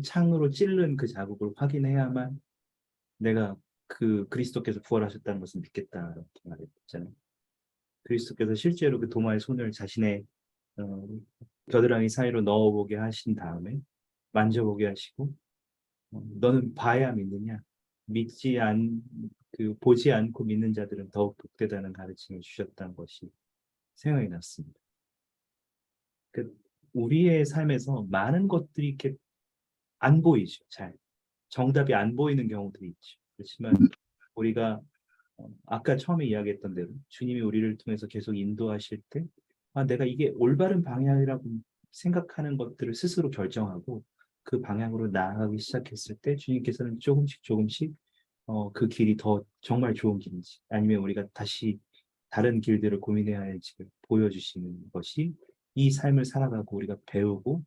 창으로 찌른 그 자국을 확인해야만 내가 그 그리스도께서 부활하셨다는 것을 믿겠다 이렇게 말했잖아요. 그리스도께서 실제로 그 도마의 손을 자신의 어, 겨드랑이 사이로 넣어보게 하신 다음에 만져보게 하시고 너는 봐야 믿느냐? 보지 않고 믿는 자들은 더욱 복되다는 가르침을 주셨다는 것이 생각이 났습니다. 그 우리의 삶에서 많은 것들이 이렇게 안 보이죠. 잘 정답이 안 보이는 경우들이 있죠. 그렇지만 우리가 아까 처음에 이야기했던 대로 주님이 우리를 통해서 계속 인도하실 때 내가 이게 올바른 방향이라고 생각하는 것들을 스스로 결정하고 그 방향으로 나아가기 시작했을 때 주님께서는 조금씩 그 길이 더 정말 좋은 길인지 아니면 우리가 다시 다른 길들을 고민해야 할지를 보여주시는 것이 이 삶을 살아가고 우리가 배우고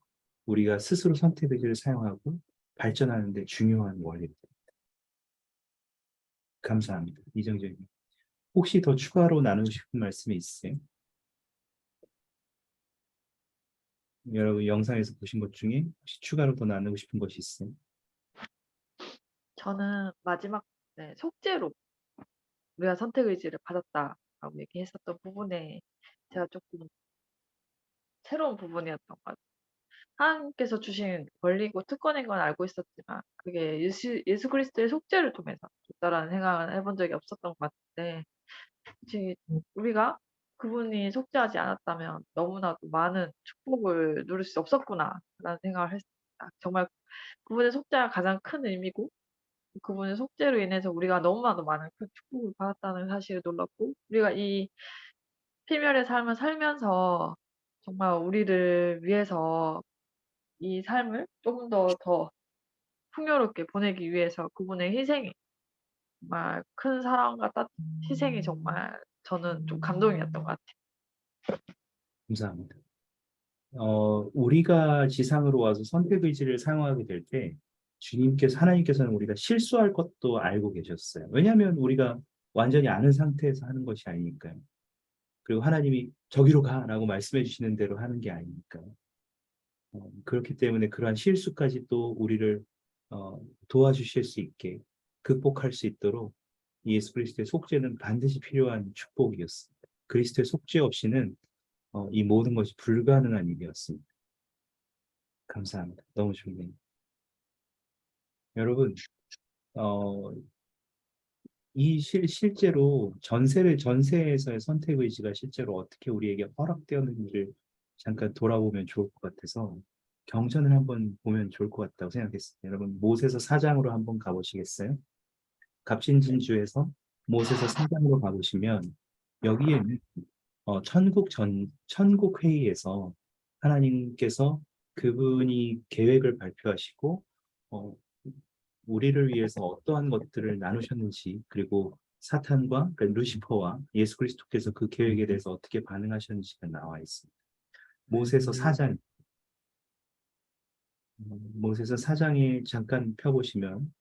우리가 스스로 선택의지를 사용하고 발전하는 데 중요한 원리입니다. 감사합니다. 이정재님. 혹시 더 추가로 나누고 싶은 말씀이 있으세요? 여러분 영상에서 보신 것 중에 혹시 추가로 더 나누고 싶은 것이 있어요? 저는 마지막 네, 속죄로 우리가 선택 의지를 받았다라고 얘기했었던 부분에 제가 조금 새로운 부분이었던 것 같아요. 하나님께서 주신 권리고 특권인 건 알고 있었지만 그게 예수 그리스도의 속죄를 통해서 줬다라는 생각은 해본 적이 없었던 것 같은데 혹시 우리가 그분이 속죄하지 않았다면 너무나도 많은 축복을 누릴 수 없었구나라는 생각을 했습니다. 정말 그분의 속죄가 가장 큰 의미고 그분의 속죄로 인해서 우리가 너무나도 많은 큰 축복을 받았다는 사실에 놀랐고 우리가 이 필멸의 삶을 살면서 정말 우리를 위해서 이 삶을 조금 더 풍요롭게 보내기 위해서 그분의 희생이 정말 큰 사랑과 희생이 정말 저는 좀 감동이었던 것 같아요. 감사합니다. 우리가 지상으로 와서 선택의지를 사용하게 될 때 하나님께서는 우리가 실수할 것도 알고 계셨어요. 왜냐하면 우리가 완전히 아는 상태에서 하는 것이 아니니까요. 그리고 하나님이 저기로 가라고 말씀해 주시는 대로 하는 게 아니니까요. 그렇기 때문에 그러한 실수까지 또 우리를 도와주실 수 있게 극복할 수 있도록 예수 그리스도의 속죄는 반드시 필요한 축복이었습니다. 그리스도의 속죄 없이는 이 모든 것이 불가능한 일이었습니다. 감사합니다. 너무 좋네요. 여러분, 어, 실제로 전세에서의 선택 의지가 실제로 어떻게 우리에게 허락되었는지를 잠깐 돌아보면 좋을 것 같아서 경전을 한번 보면 좋을 것 같다고 생각했습니다. 여러분, 모세서 4장으로 한번 가보시겠어요? 갑신진주에서 모세서 4장으로 가보시면 여기에는 천국 회의에서 하나님께서 그분이 계획을 발표하시고 어, 우리를 위해서 어떠한 것들을 나누셨는지 그리고 사탄과 그러니까 루시퍼와 예수 그리스도께서 그 계획에 대해서 어떻게 반응하셨는지가 나와 있습니다. 모세서 4장 모세서 4장에 잠깐 펴보시면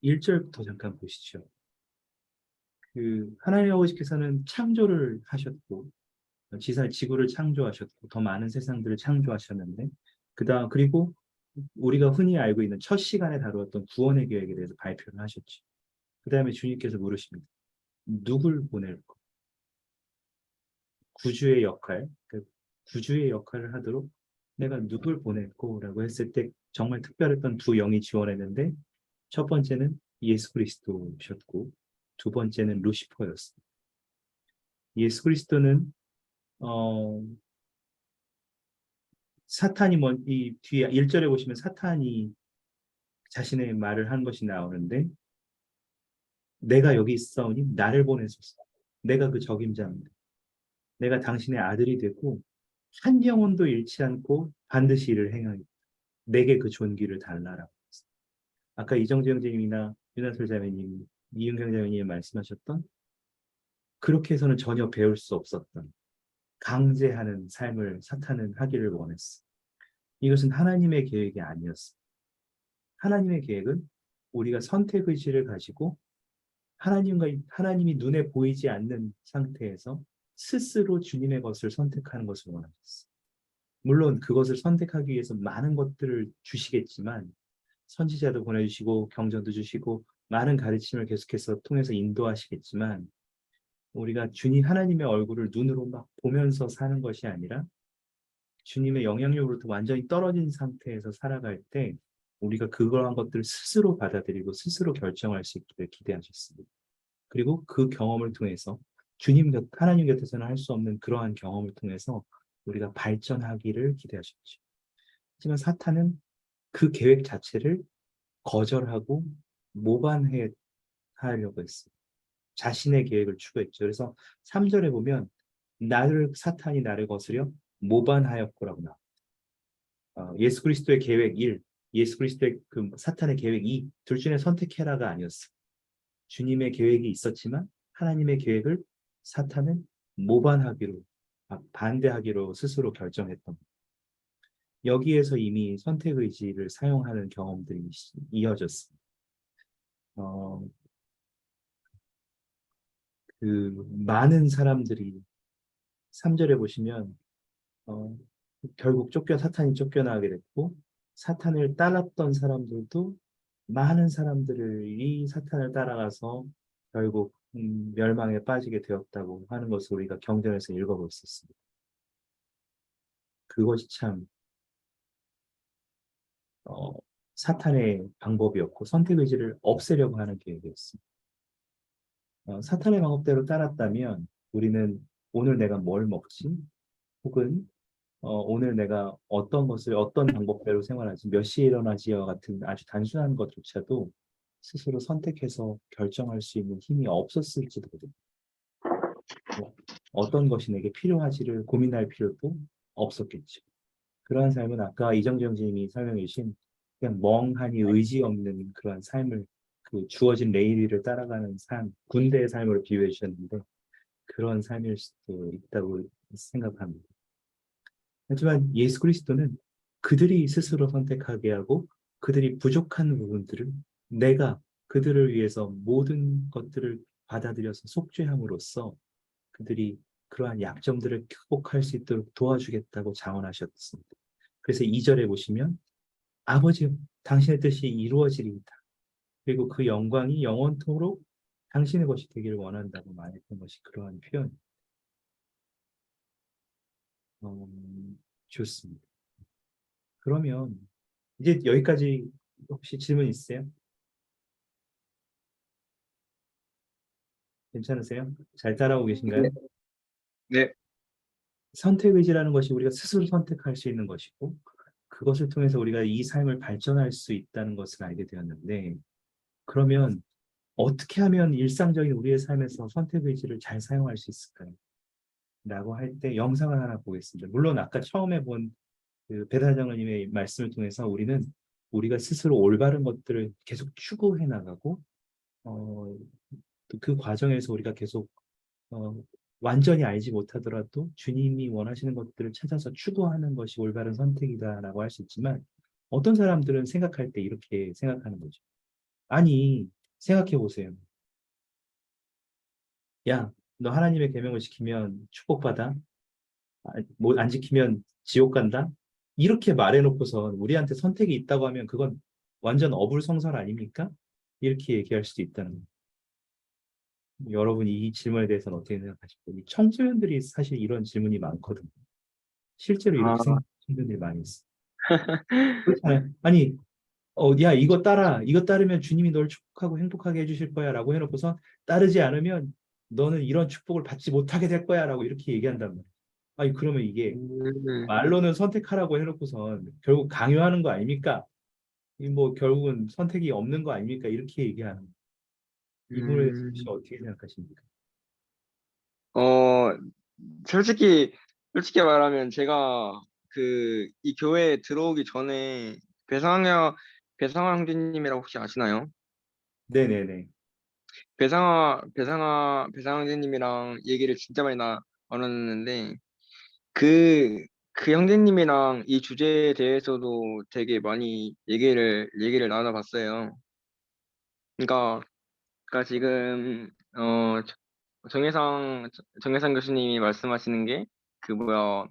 1절부터 잠깐 보시죠. 하나님 아버지께서는 창조를 하셨고 지구를 창조하셨고 더 많은 세상들을 창조하셨는데 그리고 우리가 흔히 알고 있는 첫 시간에 다루었던 구원의 계획에 대해서 발표를 하셨죠. 그 다음에 주님께서 물으십니다. 누굴 보낼까? 구주의 역할을 하도록 내가 누굴 보냈고라고 했을 때 정말 특별했던 두 영이 지원했는데 첫 번째는 예수 그리스도셨고 두 번째는 루시퍼였습니다. 예수 그리스도는 어, 사탄이 이 뒤에 1절에 보시면 사탄이 자신의 말을 한 것이 나오는데 내가 여기 있사오니 나를 보내소서. 내가 그 적임자입니다. 내가 당신의 아들이 되고 한 영혼도 잃지 않고 반드시 이를 행하겠다. 내게 그 존귀를 달라라고 했어요. 아까 이정재 형제님이나 윤하솔 자매님, 이은경 자매님이 말씀하셨던 그렇게 해서는 전혀 배울 수 없었던 강제하는 삶을 사탄은 하기를 원했어. 이것은 하나님의 계획이 아니었어. 하나님의 계획은 우리가 선택의지를 가지고 하나님이 눈에 보이지 않는 상태에서 스스로 주님의 것을 선택하는 것을 원하셨어. 물론 그것을 선택하기 위해서 많은 것들을 주시겠지만 선지자도 보내주시고 경전도 주시고 많은 가르침을 계속해서 통해서 인도하시겠지만 우리가 주님 하나님의 얼굴을 눈으로 막 보면서 사는 것이 아니라 주님의 영향력으로부터 완전히 떨어진 상태에서 살아갈 때 우리가 그러한 것들을 스스로 받아들이고 스스로 결정할 수 있기를 기대하셨습니다. 그리고 그 경험을 통해서 하나님 곁에서는 할 수 없는 그러한 경험을 통해서 우리가 발전하기를 기대하셨죠. 하지만 사탄은 그 계획 자체를 거절하고 모반해 하려고 했어요. 자신의 계획을 추구했죠. 그래서 3절에 보면 사탄이 나를 거스려 모반하였고라고 나옵니다. 예수 그리스도의 계획 1, 예수 그리스도의 그 사탄의 계획 2, 둘 중에 선택해라가 아니었어. 주님의 계획이 있었지만 하나님의 계획을 사탄은 모반하기로 반대하기로 스스로 결정했던 거예요. 여기에서 이미 선택의지를 사용하는 경험들이 이어졌습니다. 그 많은 사람들이 3절에 보시면 결국 사탄이 쫓겨나게 됐고 사탄을 따랐던 사람들도 많은 사람들이 사탄을 따라가서 결국 멸망에 빠지게 되었다고 하는 것을 우리가 경전에서 읽어볼 수 있습니다. 그것이 참 사탄의 방법이었고 선택의지를 없애려고 하는 계획이었습니다. 사탄의 방법대로 따랐다면 우리는 오늘 내가 뭘 먹지? 혹은 오늘 내가 어떤 방법대로 생활하지, 몇 시에 일어나지와 같은 아주 단순한 것조차도 스스로 선택해서 결정할 수 있는 힘이 없었을지도 모릅니다. 어떤 것이 내게 필요하지를 고민할 필요도 없었겠죠. 그러한 삶은 아까 이정정 지님이 설명해 주신 그냥 멍하니 의지 없는 그러한 삶을 그 주어진 레일 위를 따라가는 삶, 군대의 삶으로 비유해 주셨는데 그런 삶일 수도 있다고 생각합니다. 하지만 예수 그리스도는 그들이 스스로 선택하게 하고 그들이 부족한 부분들을 내가 그들을 위해서 모든 것들을 받아들여서 속죄함으로써 그들이 그러한 약점들을 극복할 수 있도록 도와주겠다고 자원하셨습니다. 그래서 2절에 보시면 아버지 당신의 뜻이 이루어지리이다. 그리고 그 영광이 영원토록 당신의 것이 되기를 원한다고 말했던 것이 그러한 표현. 좋습니다. 그러면 이제 여기까지 혹시 질문 있으세요? 괜찮으세요? 잘 따라오고 계신가요? 네. 선택의지라는 것이 우리가 스스로 선택할 수 있는 것이고 그것을 통해서 우리가 이 삶을 발전할 수 있다는 것을 알게 되었는데 그러면 어떻게 하면 일상적인 우리의 삶에서 선택의지를 잘 사용할 수 있을까요? 라고 할 때 영상을 하나 보겠습니다. 물론 아까 처음에 본 그 배달장로님의 말씀을 통해서 우리가 스스로 올바른 것들을 계속 추구해 나가고 그 과정에서 우리가 계속 완전히 알지 못하더라도 주님이 원하시는 것들을 찾아서 추구하는 것이 올바른 선택이다라고 할 수 있지만 어떤 사람들은 생각할 때 이렇게 생각하는 거죠. 아니, 생각해 보세요. 야, 너 하나님의 계명을 지키면 축복받아? 뭐 안 지키면 지옥 간다? 이렇게 말해놓고서 우리한테 선택이 있다고 하면 그건 완전 어불성설 아닙니까? 이렇게 얘기할 수도 있다는 거예요. 여러분 이 질문에 대해서는 어떻게 생각하십니까? 이 청소년들이 사실 이런 질문이 많거든요. 실제로 이렇게 아, 힘든 일 많이 했어. 그렇잖아요. 아니, 야, 이거 따르면 주님이 널 축복하고 행복하게 해주실 거야 라고 해놓고서 따르지 않으면 너는 이런 축복을 받지 못하게 될 거야 라고 이렇게 얘기한단 말이야. 아니, 그러면 이게 말로는 선택하라고 해놓고선 결국 강요하는 거 아닙니까? 이 뭐 결국은 선택이 없는 거 아닙니까? 이렇게 얘기하는 이 부분에 대해서 혹시 음, 어떻게 생각하십니까? 어, 솔직히, 솔직히 말하면 제가 이 교회에 들어오기 전에 배상아 형제님이라고 혹시 아시나요? 네네네. 배상아 형제님이랑 얘기를 진짜 많이 나눴는데, 그 형제님이랑 이 주제에 대해서도 되게 많이 얘기를 나눠봤어요. 그러니까, 그러니까 지금, 정혜상, 정혜상 교수님이 말씀하시는 게, 뭐야,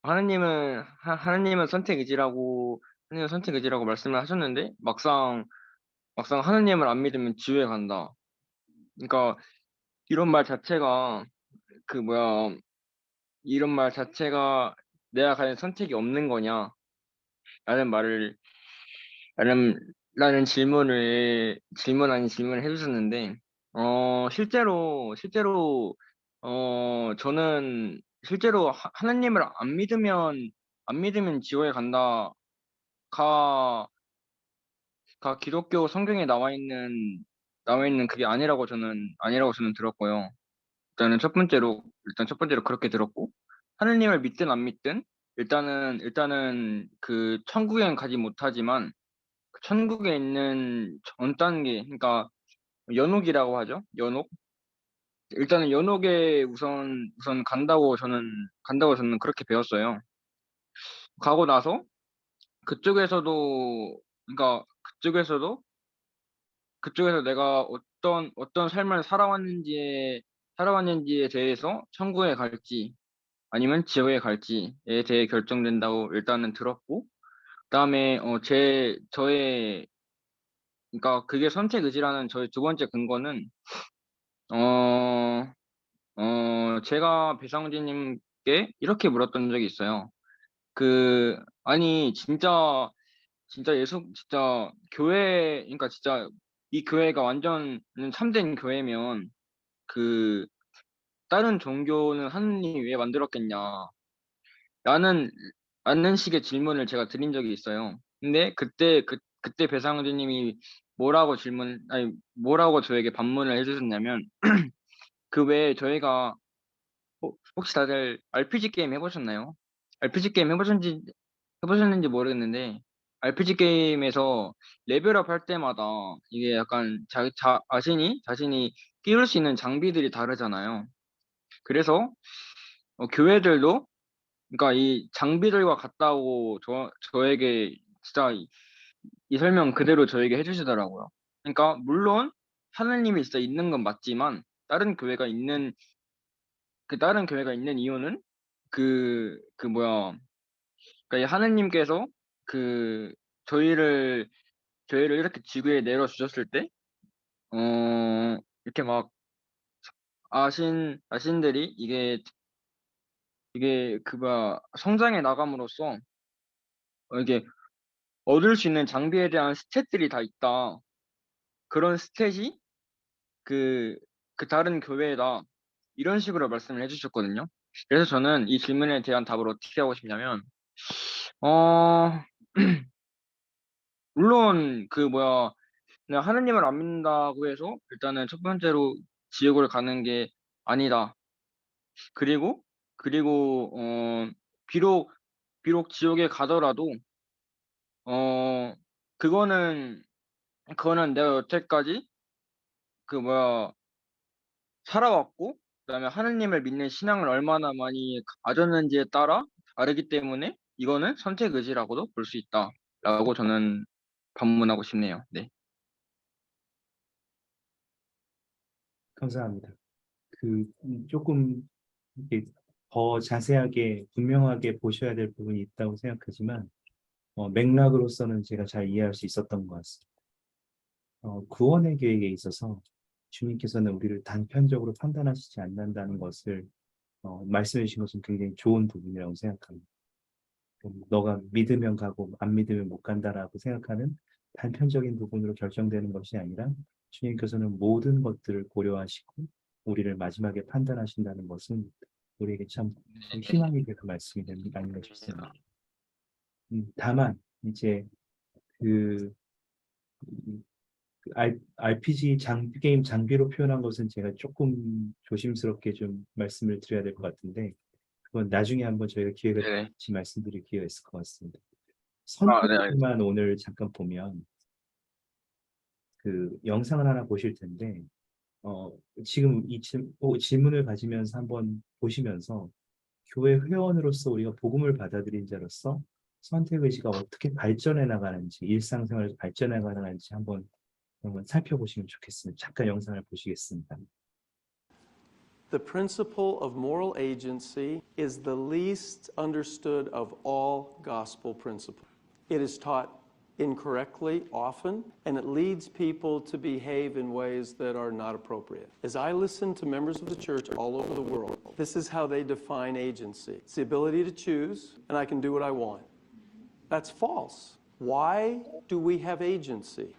하나님은 하나님은 선택 의지라고 말씀을 하셨는데, 막상 하나님을 안 믿으면 지옥에 간다. 그러니까, 이런 말 자체가, 뭐야, 이런 말 자체가 내가 가진 선택이 없는 거냐? 라는 말을, 라는, 라는 질문 아닌 질문을 해주셨는데, 저는 실제로 하나님을 안 믿으면 지옥에 간다. 가, 기독교 성경에 나와 있는 그게 아니라고 저는 들었고요. 일단 첫 번째로 그렇게 들었고, 하느님을 믿든 안 믿든, 일단은 천국엔 가지 못하지만, 그 천국에 있는 전 단계, 그러니까 연옥이라고 하죠. 연옥. 일단은 연옥에 우선 간다고 저는 그렇게 배웠어요. 가고 나서 그쪽에서도, 그러니까 그쪽에서 내가 어떤 삶을 살아왔는지에 대해서 천국에 갈지 아니면 지옥에 갈지에 대해 결정된다고 일단은 들었고, 그다음에 그러니까 그게 선택 의지라는 저의 두 번째 근거는 어, 제가 배상진님께 이렇게 물었던 적이 있어요. 아니 진짜 그러니까 진짜 이 교회가 완전 참된 교회면 그 다른 종교는 하느님이 왜 만들었겠냐 라는 식의 질문을 제가 드린 적이 있어요. 근데 그때 배상주님이 뭐라고 저에게 반문을 해주셨냐면 그 외에 저희가 혹시 다들 RPG 게임 해보셨나요? RPG 게임 해보셨는지 모르겠는데 RPG 게임에서 레벨업 할 때마다 이게 약간 자신이 끼울 수 있는 장비들이 다르잖아요. 그래서 교회들도 그러니까 이 장비들과 같다고 저에게 진짜 이 설명 그대로 저에게 해주시더라고요. 그러니까 물론 하느님이 진짜 있는 건 맞지만 다른 교회가 있는 이유는 뭐야, 그러니까 이 하느님께서 그 저희를 이렇게 지구에 내려 주셨을 때 이렇게 막 아신들이 이게 뭐야 성장해 나감으로써 이게 얻을 수 있는 장비에 대한 스탯들이 다 있다. 그런 스탯이 그, 다른 교회에다 이런 식으로 말씀을 해주셨거든요. 그래서 저는 이 질문에 대한 답을 어떻게 하고 싶냐면, 어, 물론 그냥 하느님을 안 믿는다고 해서 일단은 첫 번째로 지옥을 가는 게 아니다. 그리고, 비록, 지옥에 가더라도, 어, 그거는, 내가 여태까지 그 뭐야, 살아왔고, 그다음에 하느님을 믿는 신앙을 얼마나 많이 가졌는지에 따라 다르기 때문에 이거는 선택 의지라고도 볼 수 있다라고 저는 반문하고 싶네요. 네. 감사합니다. 조금 이렇게 더 자세하게 분명하게 보셔야 될 부분이 있다고 생각하지만 맥락으로서는 제가 잘 이해할 수 있었던 것 같습니다. 구원의 계획에 있어서 주님께서는 우리를 단편적으로 판단하시지 않는다는 것을 말씀해 주신 것은 굉장히 좋은 부분이라고 생각합니다. 너가 믿으면 가고 안 믿으면 못 간다라고 생각하는 단편적인 부분으로 결정되는 것이 아니라 주님께서는 모든 것들을 고려하시고 우리를 마지막에 판단하신다는 것은 우리에게 참 희망이 되는 말씀이 아닌가 싶습니다. 다만 이제 그 RPG 게임 장비로 표현한 것은 제가 조금 조심스럽게 좀 말씀을 드려야 될 것 같은데 그건 나중에 한번 저희가 기회가 네네. 같이 말씀드릴 기회가 있을 것 같습니다. 아, 네, 알겠습니다. 선택만 오늘 잠깐 보면 그 영상을 하나 보실 텐데 지금 이 질문을 가지면서 한번 보시면서 교회 회원으로서 우리가 복음을 받아들인 자로서 선택 의지가 어떻게 발전해 나가는지 일상생활에서 발전해 나가는지 한번 살펴보시면 좋겠습니다. 잠깐 영상을 보시겠습니다. The principle of moral agency is the least understood of all gospel principles. It is taught incorrectly often, and it leads people to behave in ways that are not appropriate. As I listen to members of the church all over the world, this is how they define agency. It's the ability to choose, and I can do what I want. That's false. Why do we have agency?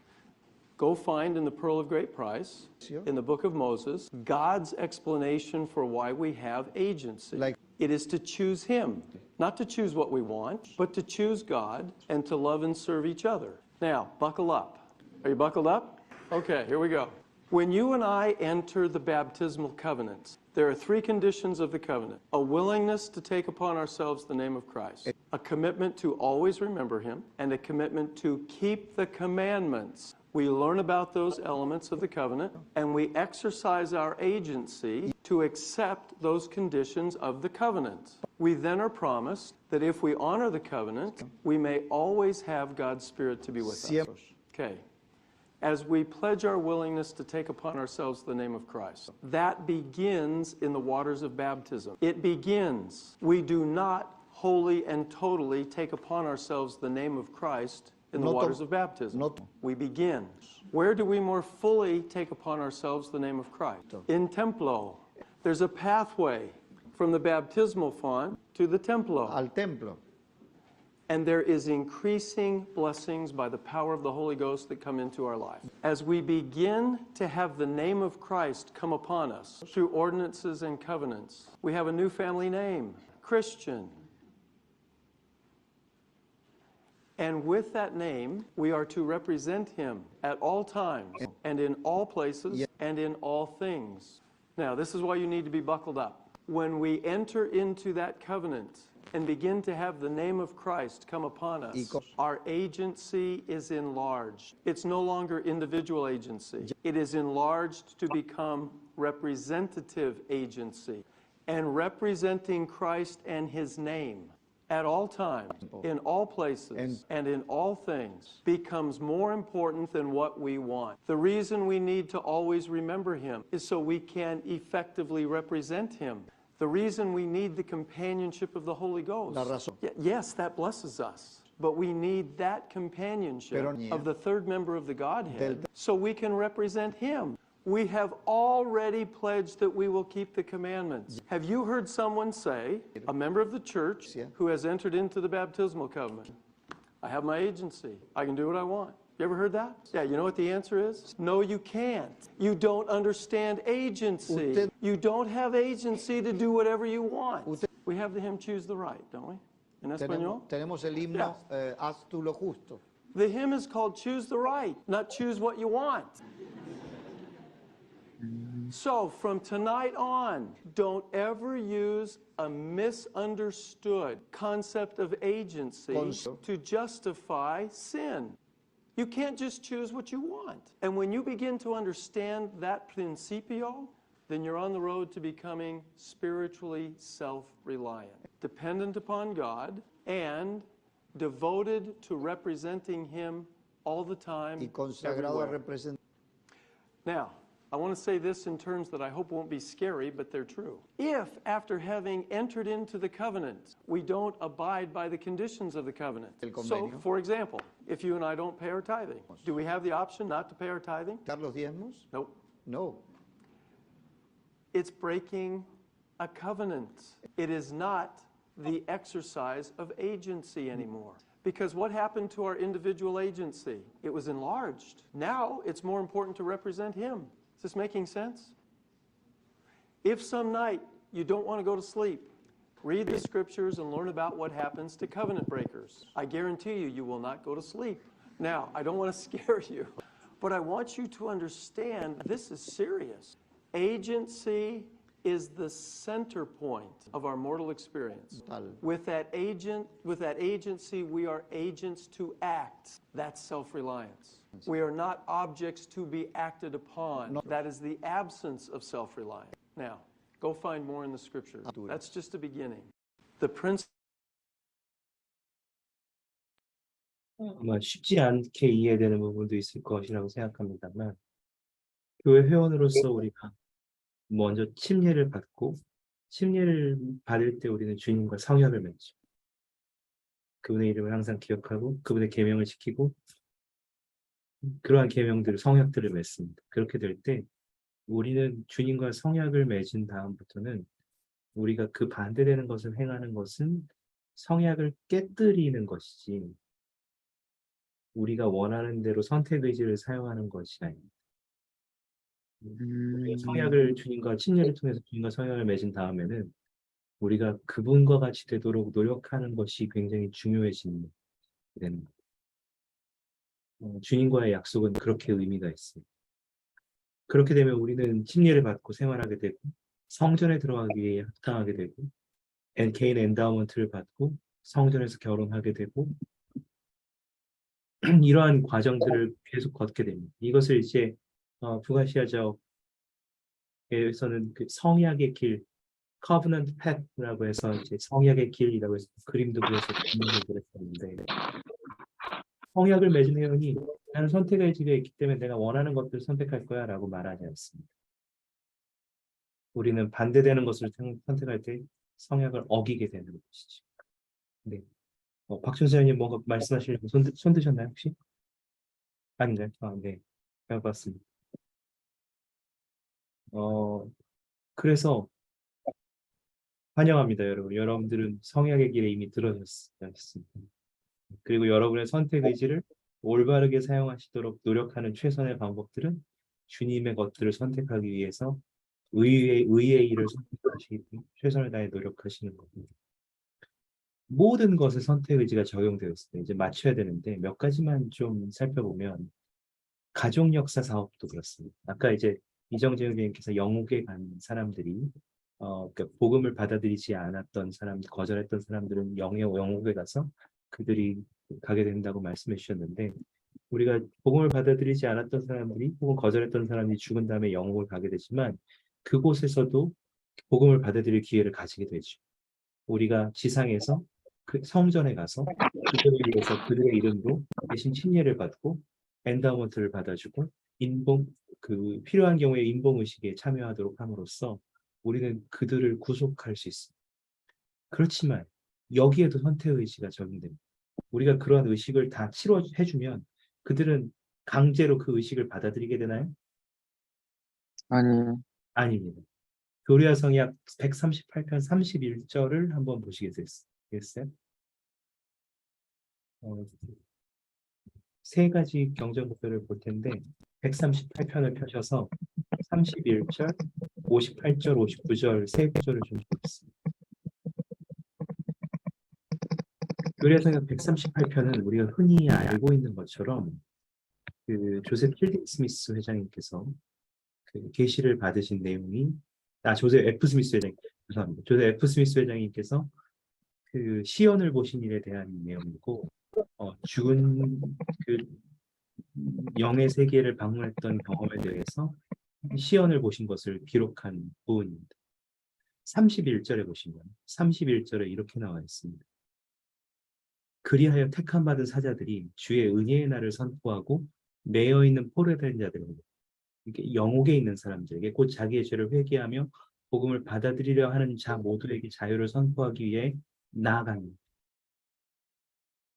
Go find in the Pearl of Great Price, in the book of Moses, God's explanation for why we have agency. It is to choose Him, not to choose what we want, but to choose God and to love and serve each other. Now, buckle up. Are you buckled up? Okay, here we go. When you and I enter the baptismal covenant, there are three conditions of the covenant: a willingness to take upon ourselves the name of Christ, a commitment to always remember Him, and a commitment to keep the commandments. We learn about those elements of the covenant, and we exercise our agency to accept those conditions of the covenant. We then are promised that if we honor the covenant, we may always have God's Spirit to be with us. Okay. As we pledge our willingness to take upon ourselves the name of Christ, that begins in the waters of baptism. It begins. We do not wholly and totally take upon ourselves the name of Christ in the waters of baptism. We begin. Where do we more fully take upon ourselves the name of Christ? In Templo. There's a pathway from the baptismal font to the Templo. Al templo. And there is increasing blessings by the power of the Holy Ghost that come into our life. As we begin to have the name of Christ come upon us through ordinances and covenants, we have a new family name, Christian. And with that name, we are to represent Him at all times and in all places and in all things. Now, this is why you need to be buckled up. When we enter into that covenant and begin to have the name of Christ come upon us, our agency is enlarged. It's no longer individual agency. It is enlarged to become representative agency. And representing Christ and His name at all times, in all places, and in all things becomes more important than what we want. The reason we need to always remember Him is so we can effectively represent Him. The reason we need the companionship of the Holy Ghost. Yes, that blesses us. But we need that companionship of the third member of the Godhead so we can represent Him. We have already pledged that we will keep the commandments. Have you heard someone say, a member of the church who has entered into the baptismal covenant, I have my agency. I can do what I want. You ever heard that? Yeah, you know what the answer is? No, you can't. You don't understand agency. You don't have agency to do whatever you want. We have the hymn Choose the Right, don't we? In Espanol? Tenemos el himno, haz tú lo justo. The hymn is called Choose the Right, not choose what you want. So from tonight on, don't ever use a misunderstood concept of agency to justify sin. You can't just choose what you want. And when you begin to understand that principio, then you're on the road to becoming spiritually self-reliant, dependent upon God, and devoted to representing Him all the time. Y consagrado a everywhere. representar. Now, I want to say this in terms that I hope won't be scary, but they're true. If, after having entered into the covenant, we don't abide by the conditions of the covenant. So, for example, if you and I don't pay our tithing, do we have the option not to pay our tithing? ¿Dar los diezmos? Nope. No. It's breaking a covenant. It is not the exercise of agency anymore. Because what happened to our individual agency? It was enlarged. Now it's more important to represent Him. Is this making sense? If some night you don't want to go to sleep, read the scriptures and learn about what happens to covenant breakers. I guarantee you, you will not go to sleep. Now, I don't want to scare you, but I want you to understand this is serious. Agency is the center point of our mortal experience. Total. With that agency, we are agents to act. That's self-reliance. We are not objects to be acted upon. That is the absence of self-reliance. Now, go find more in the scriptures. That's just a beginning. The principle 아마 쉽지 않게 이해되는 부분도 있을 것이라고 생각합니다만, 교회 회원으로서 우리가 먼저 침례를 받고, 침례를 받을 때 우리는 주님과 성약을 맺죠. 그분의 이름을 항상 기억하고 그분의 계명을 지키고 그러한 계명들, 성약들을 맺습니다. 그렇게 될 때 우리는 주님과 성약을 맺은 다음부터는 우리가 그 반대되는 것을 행하는 것은 성약을 깨뜨리는 것이지 우리가 원하는 대로 선택 의지를 사용하는 것이 아닙니다. 우리가 성약을 주님과 침례를 통해서 주님과 성약을 맺은 다음에는 우리가 그분과 같이 되도록 노력하는 것이 굉장히 중요해지는 되는 거예요. 주님과의 약속은 그렇게 의미가 있어요. 그렇게 되면 우리는 침례를 받고 생활하게 되고 성전에 들어가기 위해 합당하게 되고 개인 엔다우먼트를 받고 성전에서 결혼하게 되고 이러한 과정들을 계속 걷게 됩니다. 이것을 이제 북아시아적에서는 그 성약의 길, covenant path라고 해서 이제 성약의 길이라고 해서 그림도 그려서 그렸었는데 성약을 맺은 회원이 나는 선택의 의지가 있기 때문에 내가 원하는 것들을 선택할 거야 라고 말하지 않습니다. 우리는 반대되는 것을 선택할 때 성약을 어기게 되는 것이죠. 네. 박준사님 뭔가 말씀하시려고 손 드셨나요 혹시? 아닌가요? 네. 잘 봤습니다. 그래서 환영합니다, 여러분. 여러분들은 성약의 길에 이미 들어섰습니다. 그리고 여러분의 선택 의지를 올바르게 사용하시도록 노력하는 최선의 방법들은 주님의 것들을 선택하기 위해서 의의 일을 선택하시기 위해 최선을 다해 노력하시는 겁니다. 모든 것에 선택 의지가 적용되어 있습니다. 이제 맞춰야 되는데 몇 가지만 좀 살펴보면 가족 역사 사업도 그렇습니다. 아까 이제 이정재 의원님께서 영국에 간 사람들이 그러니까 복음을 받아들이지 않았던 사람, 거절했던 사람들은 영국에 가서 그들이 가게 된다고 말씀해 주셨는데 우리가 복음을 받아들이지 않았던 사람들이 혹은 거절했던 사람이 죽은 다음에 영국을 가게 되지만 그곳에서도 복음을 받아들일 기회를 가지게 되죠. 우리가 지상에서 그 성전에 가서 그들을 위해서 그들의 이름으로 대신 침례를 받고 엔다우먼트를 받아주고 그 필요한 경우에 인봉 의식에 참여하도록 함으로써 우리는 그들을 구속할 수 있습니다. 그렇지만 여기에도 선택 의지가 적용됩니다. 우리가 그러한 의식을 다 치료해주면 그들은 강제로 그 의식을 받아들이게 되나요? 아니, 아닙니다. 교리와 성약 138편 31절을 한번 보시겠어요? 세 가지 경전구절을 볼 텐데 138편을 펴셔서 31절, 58절, 59절 세 구절을 좀 보겠습니다. 교리와 성약 138편은 우리가 흔히 알고 있는 것처럼 그 조셉 필딩 스미스 회장님께서 그 계시를 받으신 내용이 조셉 F 스미스 회장 죄송합니다. 조셉 F 스미스 회장님께서 그 시연을 보신 일에 대한 내용이고 죽은 그 영의 세계를 방문했던 경험에 대해서 시연을 보신 것을 기록한 부분입니다. 31절에 보시면 31절에 이렇게 나와 있습니다. 그리하여 택함 받은 사자들이 주의 은혜의 날을 선포하고 매여 있는 포로된 자들에게 이렇게 영옥에 있는 사람들에게 곧 자기의 죄를 회개하며 복음을 받아들이려 하는 자 모두에게 자유를 선포하기 위해 나아갑니다.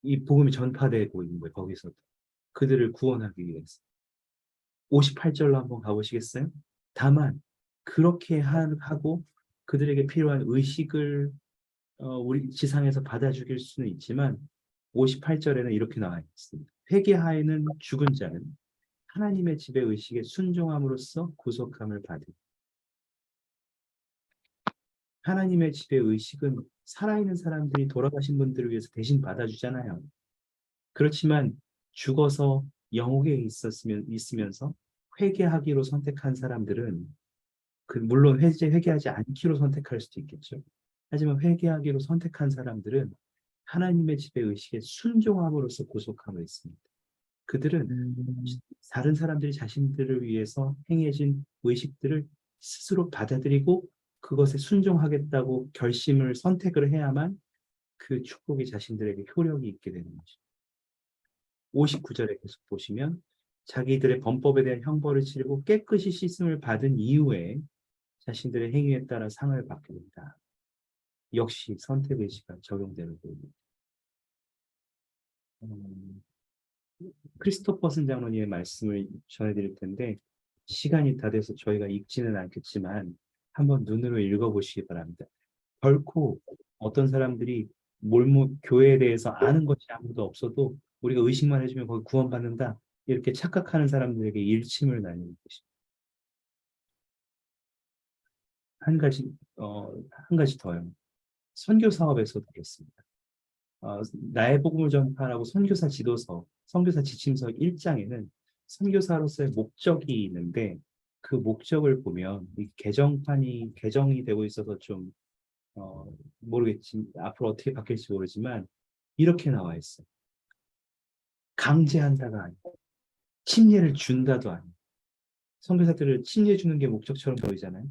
이 복음이 전파되고 있는 거예요. 거기서도 그들을 구원하기 위해서. 58절로 한번 가보시겠어요? 다만 그렇게 하고 그들에게 필요한 의식을 우리 지상에서 받아 죽일 수는 있지만 58절에는 이렇게 나와 있습니다. 회개하에는 죽은 자는 하나님의 지배 의식에 순종함으로써 구속함을 받으. 하나님의 지배 의식은 살아있는 사람들이 돌아가신 분들을 위해서 대신 받아주잖아요. 그렇지만 죽어서 영옥에 있으면서 회개하기로 선택한 사람들은 물론 회개하지 않기로 선택할 수도 있겠죠. 하지만 회개하기로 선택한 사람들은 하나님의 지배 의식에 순종함으로써 구속함을 했습니다. 그들은 다른 사람들이 자신들을 위해서 행해진 의식들을 스스로 받아들이고 그것에 순종하겠다고 결심을 선택을 해야만 그 축복이 자신들에게 효력이 있게 되는 거죠. 59절에 계속 보시면 자기들의 범법에 대한 형벌을 치르고 깨끗이 씻음을 받은 이후에 자신들의 행위에 따라 상을 받게 된다. 역시 선택 의지가 적용되는 부분입니다. 크리스토퍼슨 장로님의 말씀을 전해드릴 텐데 시간이 다 돼서 저희가 읽지는 않겠지만 한번 눈으로 읽어보시기 바랍니다. 결코 어떤 사람들이 교회에 대해서 아는 것이 아무도 없어도 우리가 의식만 해주면 거기 구원받는다 이렇게 착각하는 사람들에게 일침을 날리는 것입니다. 한 가지 더요. 선교 사업에서도 그렇습니다. 나의 복음을 전파하라고 선교사 지도서, 선교사 지침서 1장에는 선교사로서의 목적이 있는데 그 목적을 보면 이 개정이 되고 있어서 좀 모르겠지 앞으로 어떻게 바뀔지 모르지만 이렇게 나와 있어요. 강제한다가 아니고 침례를 준다도 아니고 선교사들을 침례 주는 게 목적처럼 보이잖아요.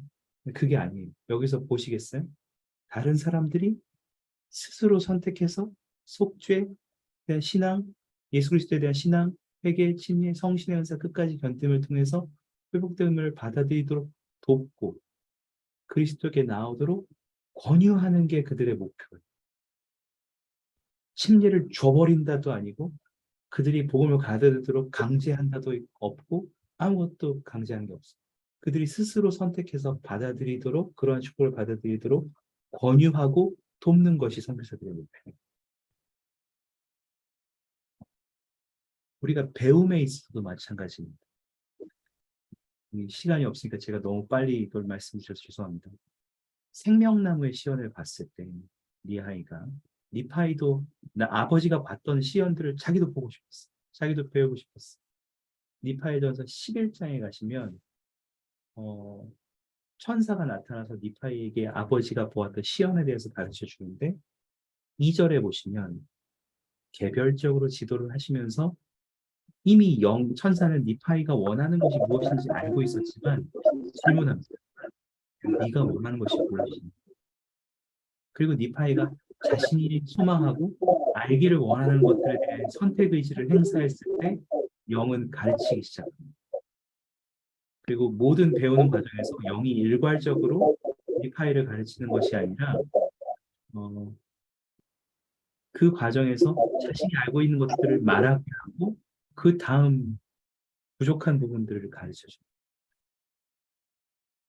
그게 아니에요. 여기서 보시겠어요? 다른 사람들이 스스로 선택해서 속죄에 대한 신앙, 예수 그리스도에 대한 신앙, 회개, 침례, 성신의 은사 끝까지 견딤을 통해서 회복됨을 받아들이도록 돕고 그리스도께 나오도록 권유하는 게 그들의 목표예요. 침례를 줘버린다도 아니고 그들이 복음을 받아들이도록 강제한다도 없고 아무것도 강제한 게 없어요. 그들이 스스로 선택해서 받아들이도록 그러한 축복을 받아들이도록 권유하고 돕는 것이 선교사들의 목표예요. 우리가 배움에 있어서도 마찬가지입니다. 시간이 없으니까 제가 너무 빨리 이걸 말씀드려서 죄송합니다. 생명나무의 시연을 봤을 때 니파이도 아버지가 봤던 시연들을 자기도 보고 싶었어. 자기도 배우고 싶었어. 니파이전서 11장에 가시면 천사가 나타나서 니파이에게 아버지가 보았던 시연에 대해서 가르쳐 주는데 2절에 보시면 개별적으로 지도를 하시면서 이미 천사는 니파이가 원하는 것이 무엇인지 알고 있었지만 질문합니다. 네가 원하는 것이 무엇인지. 그리고 니파이가 자신이 소망하고 알기를 원하는 것들에 대한 선택 의지를 행사했을 때 영은 가르치기 시작합니다. 그리고 모든 배우는 과정에서 영이 일괄적으로 니파이를 가르치는 것이 아니라 그 과정에서 자신이 알고 있는 것들을 말하게 하고 그 다음 부족한 부분들을 가르쳐줍니다.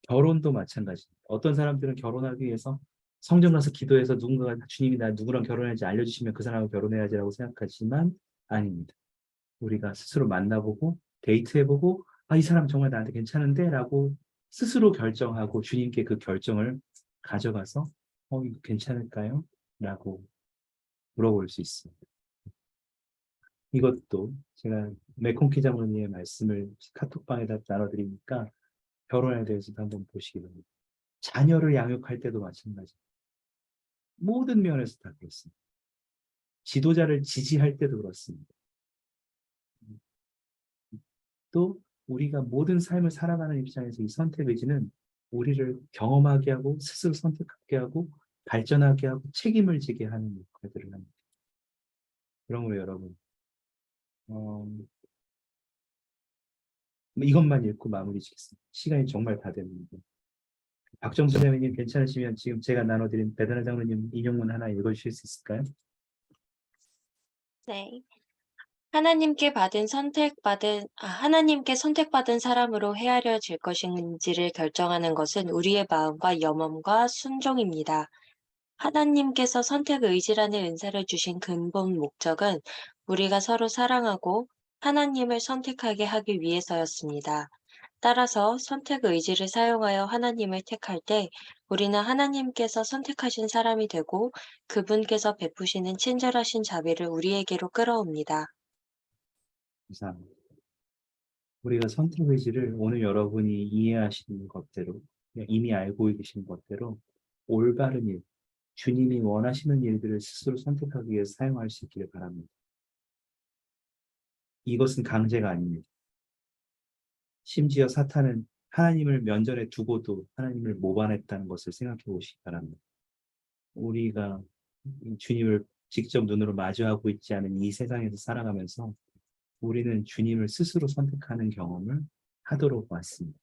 결혼도 마찬가지입니다. 어떤 사람들은 결혼하기 위해서 성전 가서 기도해서 누군가가 주님이 나 누구랑 결혼할지 알려주시면 그 사람하고 결혼해야지라고 생각하지만 아닙니다. 우리가 스스로 만나보고 데이트해보고 이 사람 정말 나한테 괜찮은데 라고 스스로 결정하고 주님께 그 결정을 가져가서 이거 괜찮을까요? 라고 물어볼 수 있습니다. 이것도 제가 메콩키 장로님의 말씀을 카톡방에다 나눠드리니까 결혼에 대해서도 한번 보시기 바랍니다. 자녀를 양육할 때도 마찬가지. 모든 면에서 다 그렇습니다. 지도자를 지지할 때도 그렇습니다. 또 우리가 모든 삶을 살아가는 입장에서 이 선택 의지는 우리를 경험하게 하고 스스로 선택하게 하고 발전하게 하고 책임을 지게 하는 역할들을 합니다. 그러므로 여러분 이것만 읽고 마무리 짓겠습니다. 시간이 정말 다 됐는데 박정수 장로님 괜찮으시면 지금 제가 나눠드린 배단한 장로님 인용문 하나 읽어주실 수 있을까요? 네. 하나님께 선택받은 사람으로 헤아려질 것인지를 결정하는 것은 우리의 마음과 염원과 순종입니다. 하나님께서 선택 의지라는 은사를 주신 근본 목적은 우리가 서로 사랑하고 하나님을 선택하게 하기 위해서였습니다. 따라서 선택 의지를 사용하여 하나님을 택할 때 우리는 하나님께서 선택하신 사람이 되고 그분께서 베푸시는 친절하신 자비를 우리에게로 끌어옵니다. 감사합니다. 우리가 선택 의지를 오늘 여러분이 이해하시는 것대로, 이미 알고 계신 것대로 올바른 일, 주님이 원하시는 일들을 스스로 선택하기 위해서 사용할 수 있기를 바랍니다. 이것은 강제가 아닙니다. 심지어 사탄은 하나님을 면전에 두고도 하나님을 모반했다는 것을 생각해 보시기 바랍니다. 우리가 주님을 직접 눈으로 마주하고 있지 않은 이 세상에서 살아가면서 우리는 주님을 스스로 선택하는 경험을 하도록 왔습니다.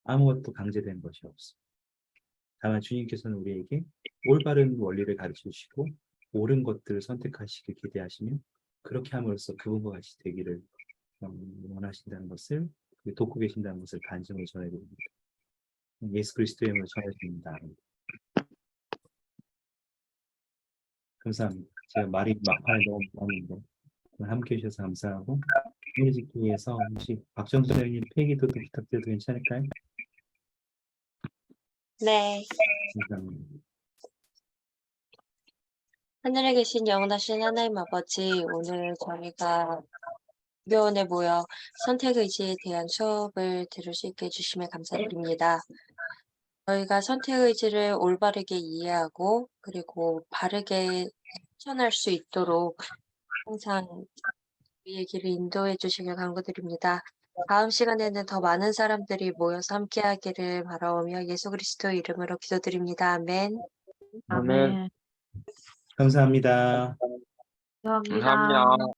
아무것도 강제된 것이 없습니다. 다만 주님께서는 우리에게 올바른 원리를 가르쳐 주시고 옳은 것들을 선택하시길 기대하시며 그렇게 함으로써 그분과 같이 되기를 원하신다는 것을, 돕고 계신다는 것을 간증으로 전해드립니다. 예수 그리스도의 이름으로 전해드립니다. 감사합니다. 제가 말이 막판에 너무 많은데 함께 해주셔서 감사하고, 오늘 짓기 위해서 혹시 박정수 선생님 폐기도 부탁드려도 괜찮을까요? 네. 감사합니다. 하늘에 계신 영원하신 하나님 아버지, 오늘 저희가 교원에 모여 선택 의지에 대한 수업을 들을 수 있게 해주시면 감사드립니다. 저희가 선택 의지를 올바르게 이해하고 그리고 바르게 실천할 수 있도록 항상 우리의 길을 인도해 주시길 간구드립니다. 다음 시간에는 더 많은 사람들이 모여서 함께하기를 바라오며 예수 그리스도의 이름으로 기도드립니다. 아멘. 아멘. 아멘. 감사합니다. 감사합니다. 감사합니다.